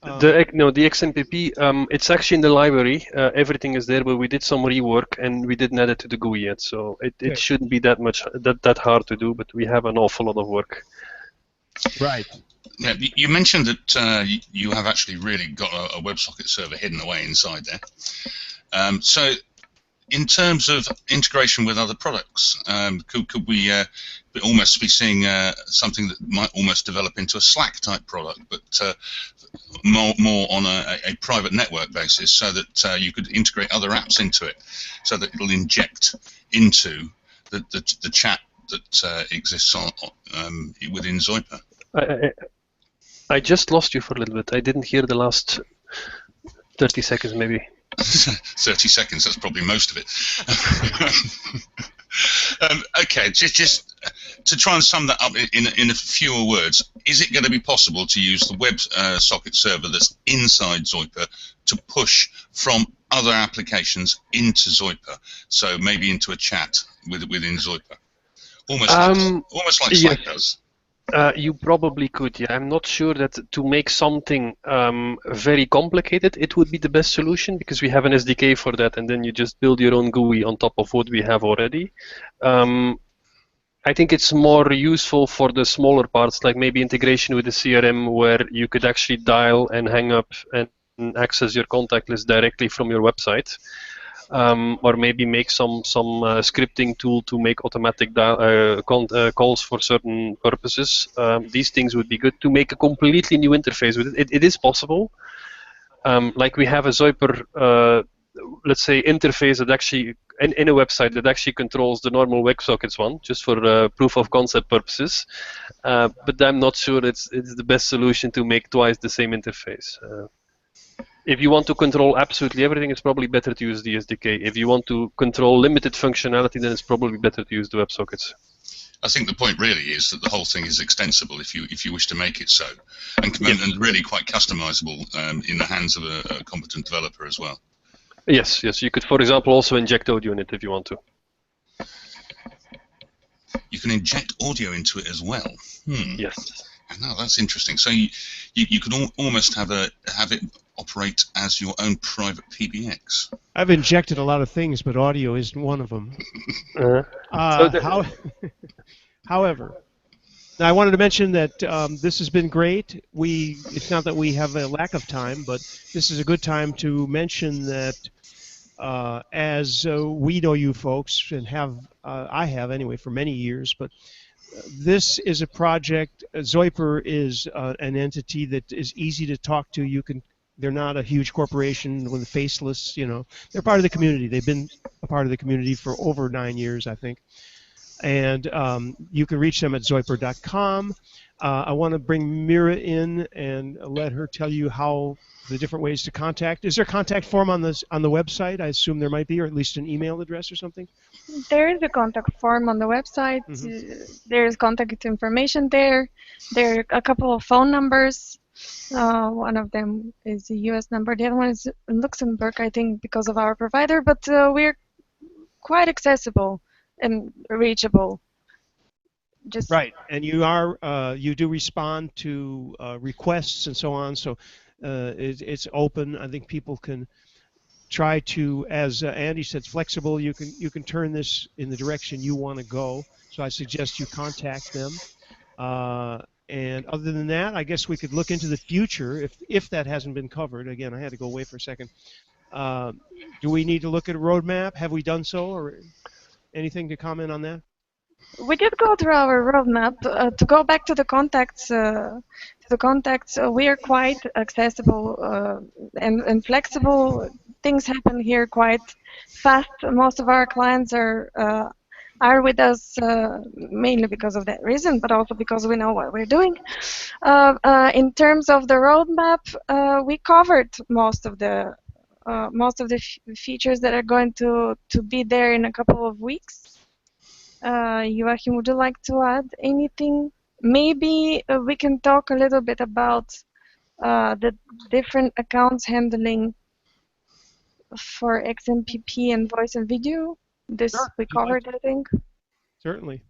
XMPP, it's actually in the library. Everything is there, but we did some rework and we didn't add it to the GUI yet. So it shouldn't be that hard to do, but we have an awful lot of work. Right. Yeah, you mentioned that you have actually really got a WebSocket server hidden away inside there. So in terms of integration with other products, could we almost be seeing something that might almost develop into a Slack type product, but more on a private network basis, so that you could integrate other apps into it, so that it'll inject into the chat that exists within ZoIPer? I just lost you for a little bit. I didn't hear the last 30 seconds, maybe. 30 seconds, that's probably most of it. Okay, just to try and sum that up in a fewer words, is it going to be possible to use the web socket server that's inside ZoIPer to push from other applications into ZoIPer, so maybe into a chat within ZoIPer? Almost like Slack does. You probably could, yeah. I'm not sure that to make something very complicated, it would be the best solution, because we have an SDK for that, and then you just build your own GUI on top of what we have already. I think it's more useful for the smaller parts, like maybe integration with the CRM, where you could actually dial and hang up and access your contact list directly from your website. Or maybe make some scripting tool to make automatic calls for certain purposes. These things would be good. To make a completely new interface with it, it is possible. Like we have a ZoIPer, let's say, interface that actually, in a website that actually controls the normal WebSockets one, just for proof of concept purposes. But I'm not sure it's the best solution to make twice the same interface. If you want to control absolutely everything, it's probably better to use the SDK. If you want to control limited functionality, then it's probably better to use the WebSockets. I think the point really is that the whole thing is extensible if you wish to make it so, and really quite customizable in the hands of a competent developer as well. Yes, yes. You could, for example, also inject audio in it if you want to. You can inject audio into it as well. Yes. No, that's interesting. So you could almost have it operate as your own private PBX. I've injected a lot of things, but audio isn't one of them. However, now I wanted to mention that this has been great. It's not that we have a lack of time, but this is a good time to mention that as we know you folks, and I have anyway for many years, but this is a project. ZoIPer is an entity that is easy to talk to. They're not a huge corporation with faceless, you know. They're part of the community. They've been a part of the community for over 9 years, I think. And you can reach them at ZoIPer.com. I want to bring Mira in and let her tell you how the different ways to contact. Is there a contact form on the website? I assume there might be, or at least an email address or something? There is a contact form on the website. There is contact information there. There are a couple of phone numbers. One of them is a US number. The other one is in Luxembourg, I think, because of our provider. But we're quite accessible and reachable. Right, and you do respond to requests and so on. So it's open. I think people can try to, as Andy said, it's flexible. You can turn this in the direction you want to go. So I suggest you contact them. And other than that, I guess we could look into the future if that hasn't been covered. Again, I had to go away for a second. Do we need to look at a roadmap? Have we done so, or anything to comment on that? We did go through our roadmap. To go back to the contacts, we are quite accessible and flexible. Things happen here quite fast. Most of our clients are with us mainly because of that reason, but also because we know what we're doing. In terms of the roadmap, we covered most of the features that are going to be there in a couple of weeks. Joachim, would you like to add anything? Maybe we can talk a little bit about the different accounts handling for XMPP and voice and video. This we covered, I think. Certainly.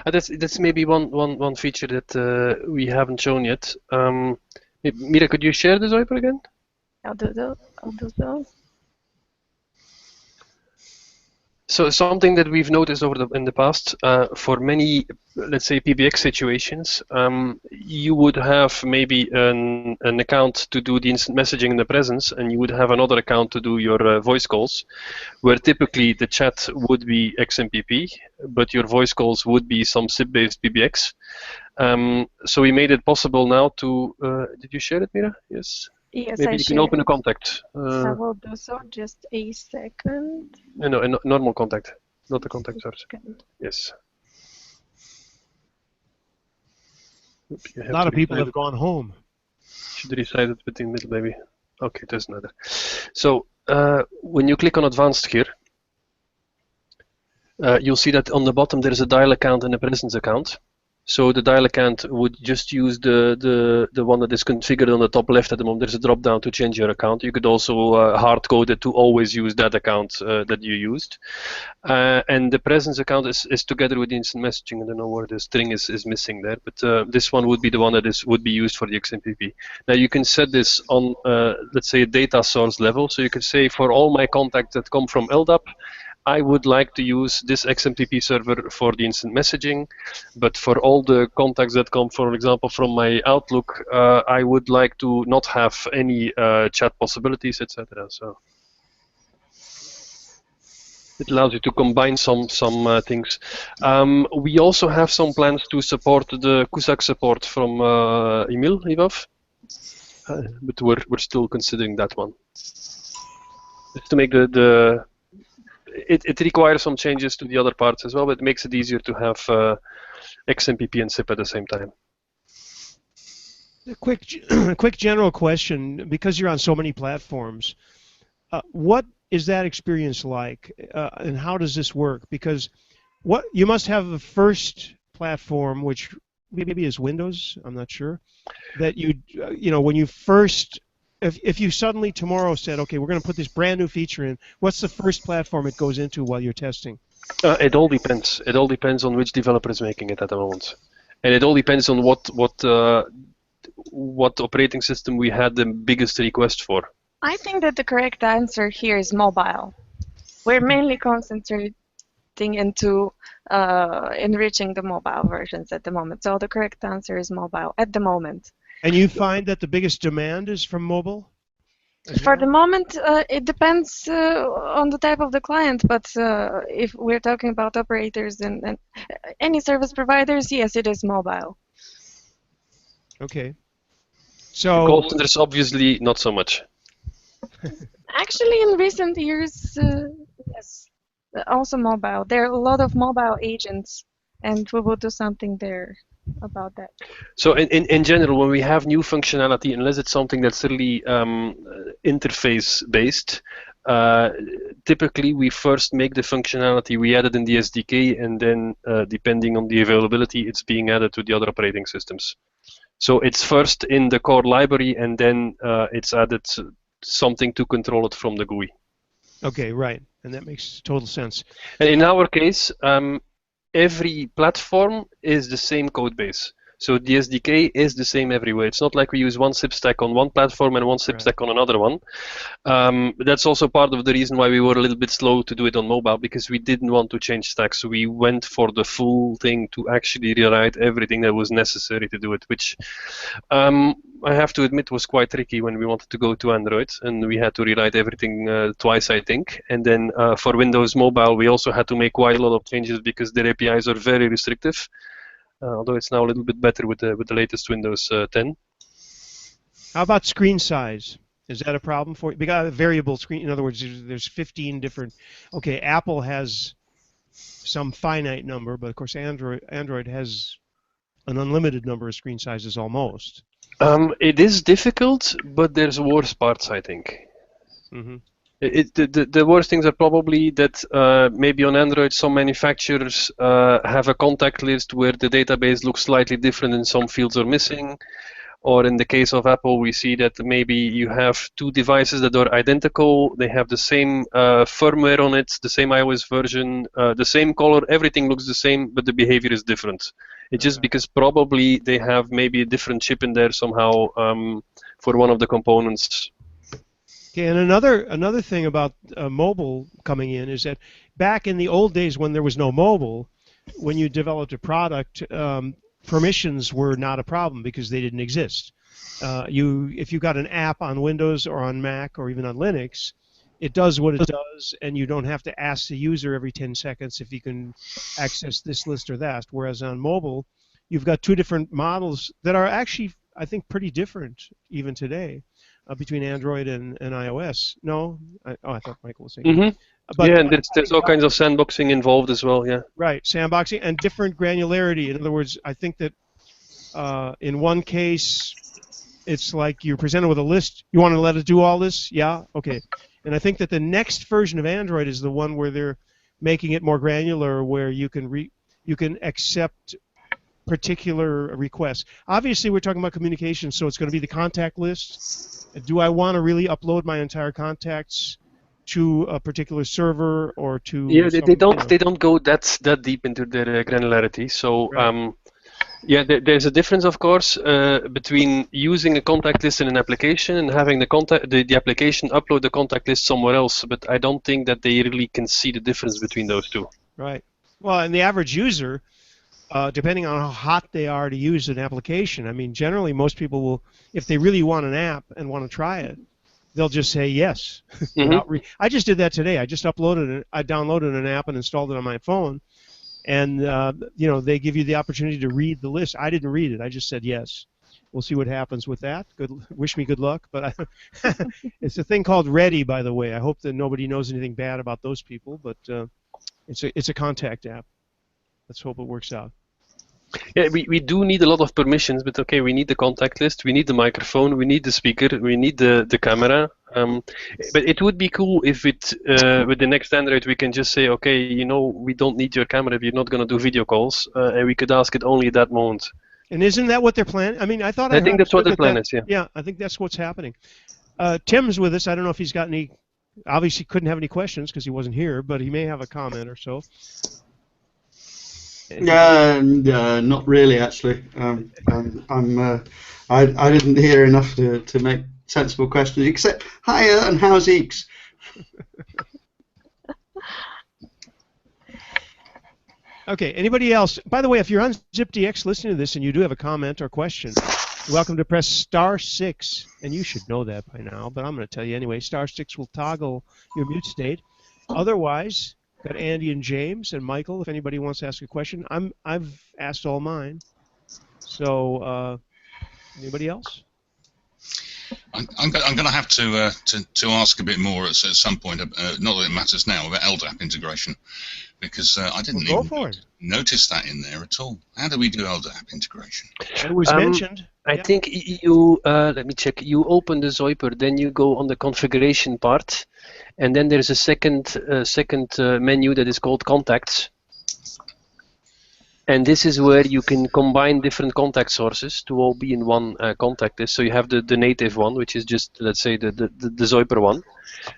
That's maybe one feature that we haven't shown yet. Mira, could you share the ZoIPer again? I'll do so. So something that we've noticed in the past, for many, let's say, PBX situations, you would have maybe an account to do the instant messaging in the presence, and you would have another account to do your voice calls, where typically the chat would be XMPP, but your voice calls would be some SIP-based PBX. So we made it possible now to, did you share it, Mira? Yes? Yes, Maybe I you can share open a it. contact. I will do so. Just a second. No, a normal contact, not a contact source. Second. Yes. A lot of people have gone home. Should resize it within middle, maybe. Okay, it doesn't matter. So when you click on advanced here, you'll see that on the bottom there is a dial account and a presence account. So the dial account would just use the one that is configured on the top left at the moment. There's a drop down to change your account. You could also hard code it to always use that account that you used. And the presence account is together with the instant messaging. I don't know where the string is missing there, but this one would be the one that would be used for the XMPP. Now you can set this on, let's say, a data source level. So you could say for all my contacts that come from LDAP, I would like to use this XMPP server for the instant messaging, but for all the contacts that come, for example, from my Outlook, I would like to not have any chat possibilities, etc. So it allows you to combine some things. We also have some plans to support the Cusack support from Emil Ivov, but we're still considering that one. Just to make it requires some changes to the other parts as well, but it makes it easier to have XMPP and SIP at the same time. A quick general question, because you're on so many platforms, what is that experience like, and how does this work? Because you must have the first platform, which maybe is Windows, I'm not sure, that when you first, if you suddenly tomorrow said, okay, we're going to put this brand new feature in, what's the first platform it goes into while you're testing? It all depends. It all depends on which developer is making it at the moment, and it all depends on what operating system we had the biggest request for. I think that the correct answer here is mobile. We're mainly concentrating into enriching the mobile versions at the moment. So the correct answer is mobile at the moment. And you find that the biggest demand is from mobile? For the moment, it depends on the type of the client, but if we're talking about operators and any service providers, yes, it is mobile. Okay. So call centers, obviously, not so much. Actually, in recent years, yes, also mobile. There are a lot of mobile agents, and we will do something there about that. So in general, when we have new functionality, unless it's something that's really interface based, typically we first make the functionality we added in the SDK, and then depending on the availability, it's being added to the other operating systems. So it's first in the core library, and then it's added something to control it from the GUI. Okay, right, and that makes total sense. And in our case, every platform is the same code base. So the SDK is the same everywhere. It's not like we use one SIP stack on one platform and one SIP stack on another one. That's also part of the reason why we were a little bit slow to do it on mobile, because we didn't want to change stacks. So we went for the full thing to actually rewrite everything that was necessary to do it, which I have to admit was quite tricky when we wanted to go to Android, and we had to rewrite everything twice, I think. And then for Windows Mobile, we also had to make quite a lot of changes because their APIs are very restrictive. Although it's now a little bit better with the latest Windows 10. How about screen size? Is that a problem for you? We got a variable screen. In other words, there's 15 different. Okay, Apple has some finite number, but of course Android has an unlimited number of screen sizes almost. It is difficult, but there's worse parts, I think. Mm-hmm. The worst things are probably that maybe on Android some manufacturers have a contact list where the database looks slightly different and some fields are missing. Or in the case of Apple, we see that maybe you have two devices that are identical, they have the same firmware on it, the same iOS version, the same color, everything looks the same, but the behavior is different. It's just because probably they have maybe a different chip in there somehow for one of the components. Okay, and another thing about mobile coming in is that back in the old days when there was no mobile, when you developed a product, permissions were not a problem because they didn't exist. If you got an app on Windows or on Mac or even on Linux, it does what it does, and you don't have to ask the user every 10 seconds if you can access this list or that. Whereas on mobile, you've got two different models that are actually, I think, pretty different even today between Android and iOS. No? I thought Michael was saying. Mm-hmm. But, yeah, and there's all kinds of sandboxing involved as well, yeah. Right, sandboxing and different granularity. In other words, I think that in one case, it's like you're presented with a list. You want to let it do all this? Yeah? Okay. And I think that the next version of Android is the one where they're making it more granular, where you can accept particular requests. Obviously, we're talking about communication, so it's going to be the contact list. Do I want to really upload my entire contacts to a particular server or to? Yeah, they don't go that deep into their granularity. So. Right. Yeah, there's a difference, of course, between using a contact list in an application and having the application upload the contact list somewhere else. But I don't think that they really can see the difference between those two. Right. Well, and the average user, depending on how hot they are to use an application, I mean, generally most people will, if they really want an app and want to try it, they'll just say yes. Mm-hmm. I just did that today. I downloaded an app and installed it on my phone. And, they give you the opportunity to read the list. I didn't read it. I just said yes. We'll see what happens with that. Wish me good luck. But it's a thing called Ready, by the way. I hope that nobody knows anything bad about those people. But it's a contact app. Let's hope it works out. Yeah, we do need a lot of permissions, but okay, we need the contact list, we need the microphone, we need the speaker, we need the camera. But it would be cool if with the next Android we can just say, okay, we don't need your camera if you're not going to do video calls, and we could ask it only at that moment. And isn't that what they're planning? I mean, I think that's what their plan is, yeah. Yeah, I think that's what's happening. Tim's with us. I don't know if he's got any, obviously couldn't have any questions because he wasn't here, but he may have a comment or so. Not really, actually. I didn't hear enough to make sensible questions, except, hiya, and how's Eeks? Okay, anybody else? By the way, if you're on ZipDX listening to this and you do have a comment or question, you're welcome to press *6, and you should know that by now, but I'm going to tell you anyway. *6 will toggle your mute state. Otherwise, got Andy and James and Michael. If anybody wants to ask a question, I've asked all mine. So, anybody else? I'm going to have to ask a bit more at some point. Not that it matters now about LDAP integration, because I didn't even notice that in there at all. How do we do LDAP integration? It was mentioned. I think you let me check. You open the ZoIPer, then you go on the configuration part. And then there's a second menu that is called Contacts. And this is where you can combine different contact sources to all be in one contact list. So you have the native one, which is just, let's say, the ZoIPer one.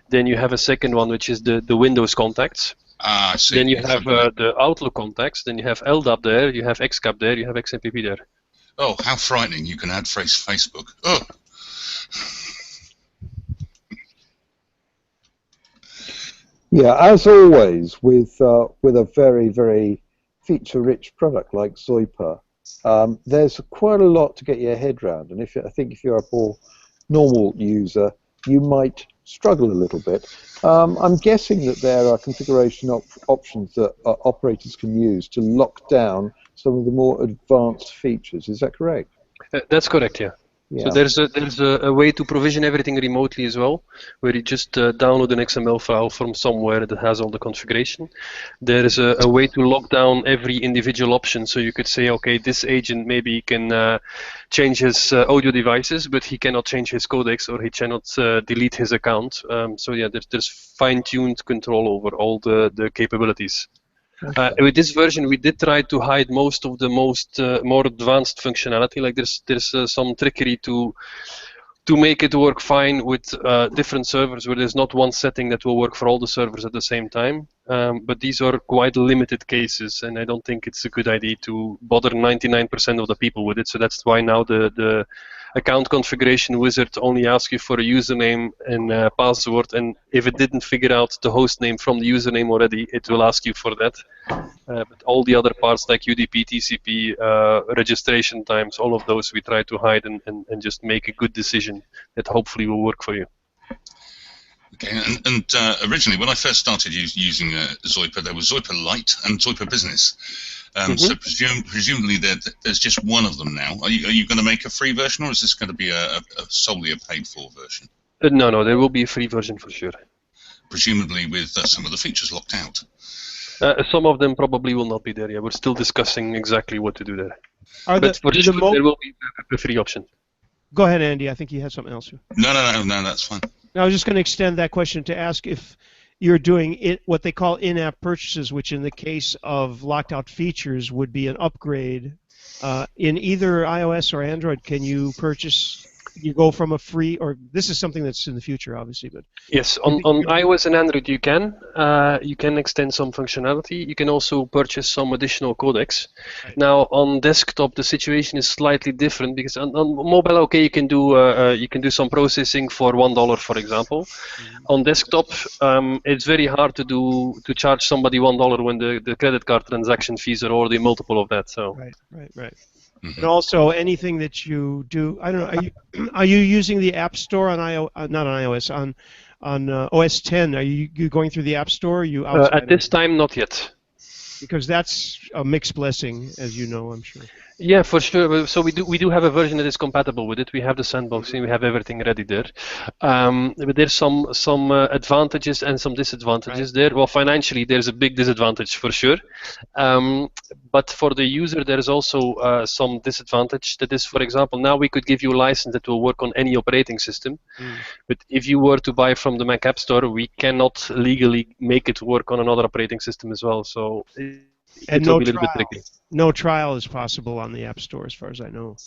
Then you have a second one, which is the Windows contacts. I see. Then you have the Outlook contacts. Then you have LDAP there. You have XCAP there. You have XMPP there. Oh, how frightening. You can add Facebook. Oh! Yeah, as always, with a very, very feature-rich product like ZoIPer, there's quite a lot to get your head around. And I think if you're a more normal user, you might struggle a little bit. I'm guessing that there are configuration options that operators can use to lock down some of the more advanced features. Is that correct? That's correct, yeah. Yeah. So there's a way to provision everything remotely as well, where you just download an XML file from somewhere that has all the configuration. There is a way to lock down every individual option, so you could say, okay, this agent maybe can change his audio devices, but he cannot change his codecs, or he cannot delete his account. So yeah, there's fine-tuned control over all the capabilities. With this version, we did try to hide most of the more advanced functionality. Like there's some trickery to make it work fine with different servers, where there's not one setting that will work for all the servers at the same time. But these are quite limited cases, and I don't think it's a good idea to bother 99% of the people with it. So that's why now account configuration wizard only asks you for a username and a password, and if it didn't figure out the host name from the username already, it will ask you for that. But all the other parts like UDP, TCP, registration times, all of those we try to hide and just make a good decision that hopefully will work for you. Okay, and originally when I first started using ZoIPer, there was ZoIPer Lite and ZoIPer Business. So presumably there's just one of them now. Are you going to make a free version, or is this going to be solely a paid-for version? No, there will be a free version for sure. Presumably with some of the features locked out. Some of them probably will not be there yet. We're still discussing exactly what to do there. But for sure, there will be a free option. Go ahead, Andy. I think you had something else. No, that's fine. I was just going to extend that question to ask if you're doing what they call in-app purchases, which in the case of locked-out features would be an upgrade. In either iOS or Android, can you purchase? You go from a free, or this is something that's in the future, obviously, but yes, on iOS and Android you can extend some functionality. You can also purchase some additional codecs. Right. Now on desktop the situation is slightly different because on mobile, okay, you can do some processing for $1, for example. Mm-hmm. On desktop, it's very hard to charge somebody $1 when the credit card transaction fees are already multiple of that. So right. Mm-hmm. And also, anything that you do, I don't know. Are you using the App Store on not on iOS, on OS 10? Are you going through the App Store? Or are you at this time, not yet. Because that's a mixed blessing, as you know, I'm sure. Yeah, for sure. So we do have a version that is compatible with it. We have the sandboxing, we have everything ready there. But there's some advantages and some disadvantages there. Well, financially, there's a big disadvantage for sure. But for the user, there's also some disadvantage. That is, for example, now we could give you a license that will work on any operating system. But if you were to buy from the Mac App Store, we cannot legally make it work on another operating system as well. So it will be a little bit tricky. No trial is possible on the App Store, as far as I know.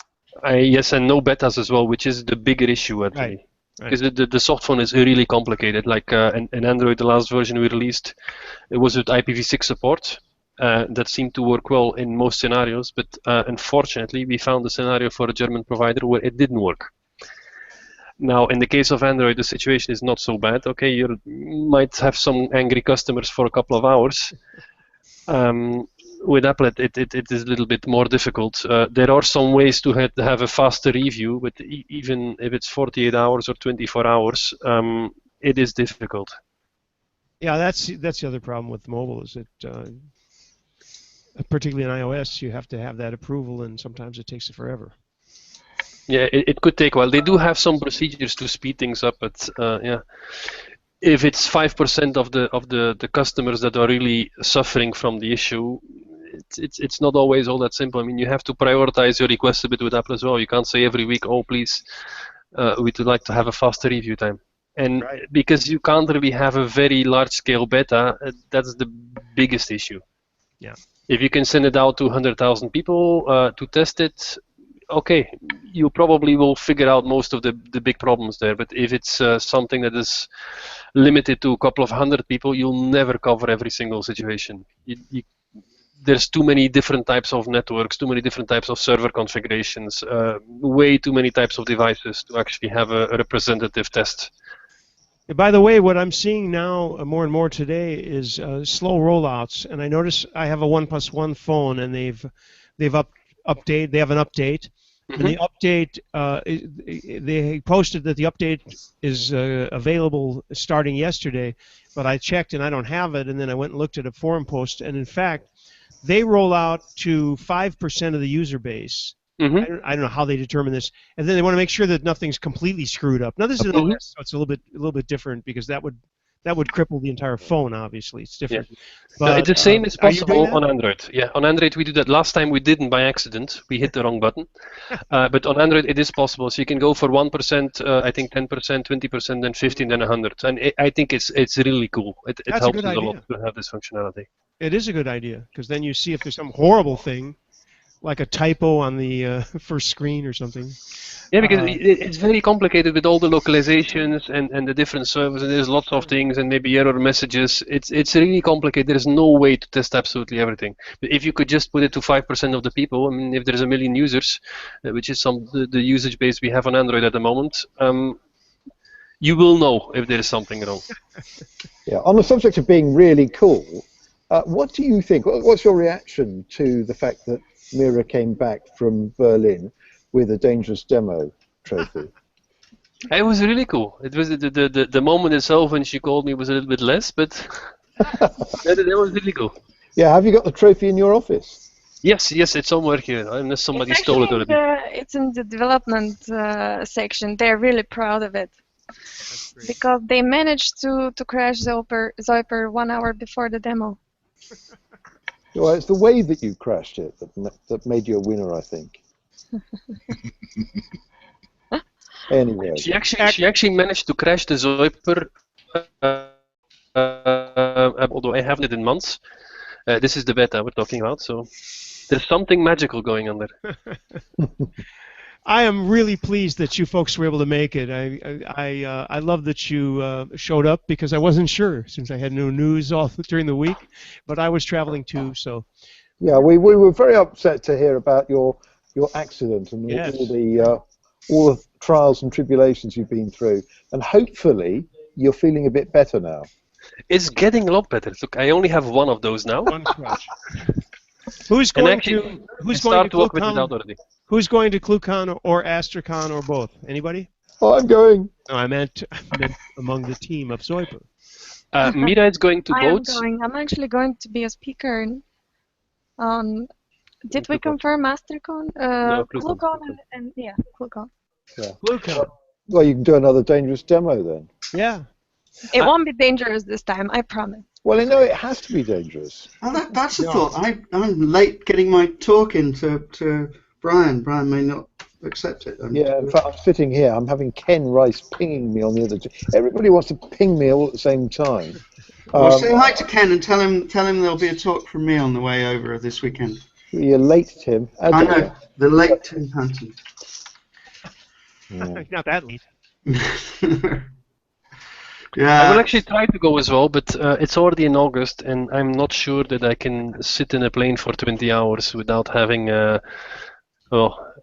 Yes, and no betas as well, which is the bigger issue actually. Because the soft phone is really complicated. Like in Android, the last version we released, it was with IPv6 support. That seemed to work well in most scenarios, but unfortunately, we found a scenario for a German provider where it didn't work. Now, in the case of Android, the situation is not so bad. Okay, you might have some angry customers for a couple of hours. With Apple, it is a little bit more difficult. There are some ways to have a faster review, but even if it's 48 hours or 24 hours, it is difficult. Yeah, that's the other problem with mobile is that, particularly in iOS, you have to have that approval, and sometimes it takes forever. Yeah, it could take a while. They do have some procedures to speed things up, but yeah. If it's 5% of the customers that are really suffering from the issue, it's not always all that simple. I mean, you have to prioritize your requests a bit with Apple as well. You can't say every week, oh, please, we'd like to have a faster review time. And because you can't really have a very large-scale beta, that's the biggest issue. Yeah. If you can send it out to 100,000 people to test it, okay, you probably will figure out most of the big problems there. But if it's something that is limited to a couple of hundred people, you'll never cover every single situation. There's too many different types of networks, too many different types of server configurations, way too many types of devices to actually have a representative test. By the way, what I'm seeing now more and more today is slow rollouts, and I notice I have a 1+1 phone, and they have an update. And the update, they posted that the update is available starting yesterday, but I checked and I don't have it, and then I went and looked at a forum post, and in fact, they roll out to 5% of the user base. I don't know how they determine this, and then they want to make sure that nothing's completely screwed up. Now this is an OS, so it's a little bit different because that would cripple the entire phone. Obviously, it's different. Yeah. But, no, it's the same as possible on Android. Yeah, on Android we do that. Last time we didn't by accident. We hit the wrong button. But on Android it is possible. So you can go for 1%, I think 10%, 20%, then 15%, then 100%. And I think it's really cool. It helps us a lot to have this functionality. It is a good idea because then you see if there's some horrible thing. like a typo on the first screen or something. Yeah, because it's very complicated with all the localizations and the different servers, and there's lots of things, and maybe error messages. It's really complicated. There's no way to test absolutely everything. But if you could just put it to 5% of the people, I mean, if there's 1 million users, which is the usage base we have on Android at the moment, you will know if there is something wrong. Yeah. On the subject of being really cool, what do you think? What's your reaction to the fact that Mira came back from Berlin with a dangerous demo trophy? It was really cool. It was the moment itself when she called me was a little bit less, but that was really cool. Yeah, have you got the trophy in your office? Yes, it's somewhere here, unless somebody stole it already. It's in the development section. They're really proud of it. Because they managed to crash ZoIPer 1 hour before the demo. Well, it's the way that you crashed it that made you a winner, I think. Anyway, She actually managed to crash the ZoIPer, although I haven't it in months. This is the beta we're talking about, so there's something magical going on there. I am really pleased that you folks were able to make it. I love that you showed up because I wasn't sure since I had no news all during the week, but I was traveling too, so. Yeah, we were very upset to hear about your accident and Yes. all the trials and tribulations you've been through, and hopefully you're feeling a bit better now. It's getting a lot better. Look, I only have one of those now. One crash. Who's going to ClueCon? Who's going to ClueCon or AstraCon or both? Anybody? Oh, I'm going. No, I meant among the team of ZoIPer. Mira is going to both. I'm actually going to be a speaker. Did we confirm AstraCon? No, ClueCon and yeah, ClueCon. Yeah. ClueCon. Well, you can do another dangerous demo then. Yeah. It won't be dangerous this time, I promise. Well, no, it has to be dangerous. Oh, that's the thought. I'm late getting my talk in to Brian. Brian may not accept it. Yeah, in fact, I'm sitting here. I'm having Ken Rice pinging me on the other. Everybody wants to ping me all at the same time. Well, say hi to Ken and tell him there'll be a talk from me on the way over this weekend. You're late, Tim. I know, the late Tim Hunton. Yeah. Not that late. Yeah. I will actually try to go as well, but it's already in August, and I'm not sure that I can sit in a plane for 20 hours without having an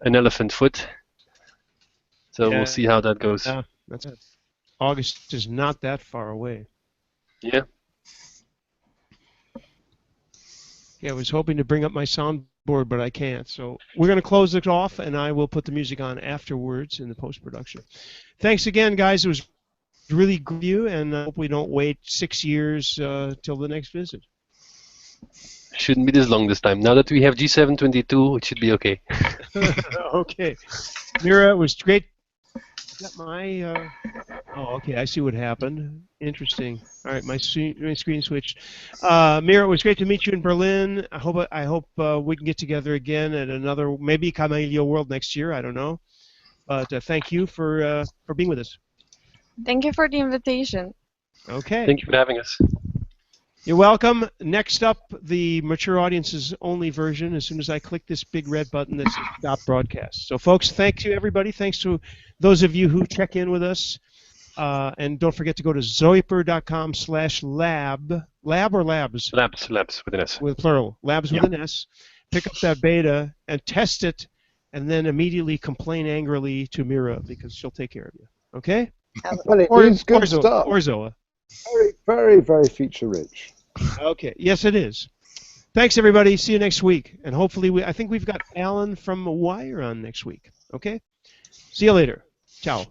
elephant foot. So we'll see how that goes. Yeah, that's it. August is not that far away. Yeah. Yeah, I was hoping to bring up my soundboard, but I can't. So we're going to close it off, and I will put the music on afterwards in the post-production. Thanks again, guys. It was really good of you, and I hope we don't wait 6 years till the next visit. Shouldn't be this long this time. Now that we have G722, it should be okay. Okay. Mira, it was great. Got my... Oh, okay, I see what happened. Interesting. All right, my screen switched. Mira, it was great to meet you in Berlin. I hope we can get together again at another, maybe Camellia World next year. I don't know. But thank you for being with us. Thank you for the invitation. Okay. Thank you for having us. You're welcome. Next up, the mature audiences only version. As soon as I click this big red button that says stop broadcast. So, folks, thank you, everybody. Thanks to those of you who check in with us. And don't forget to go to zoiper.com/lab. Lab or labs? Labs with an S. With plural. Labs with an S. Pick up that beta and test it, and then immediately complain angrily to Mira because she'll take care of you. Okay? Well, it is good stuff. Or Zoa. Very, very, very feature-rich. Okay. Yes, it is. Thanks, everybody. See you next week. And hopefully, I think we've got Alan from Wire on next week. Okay? See you later. Ciao.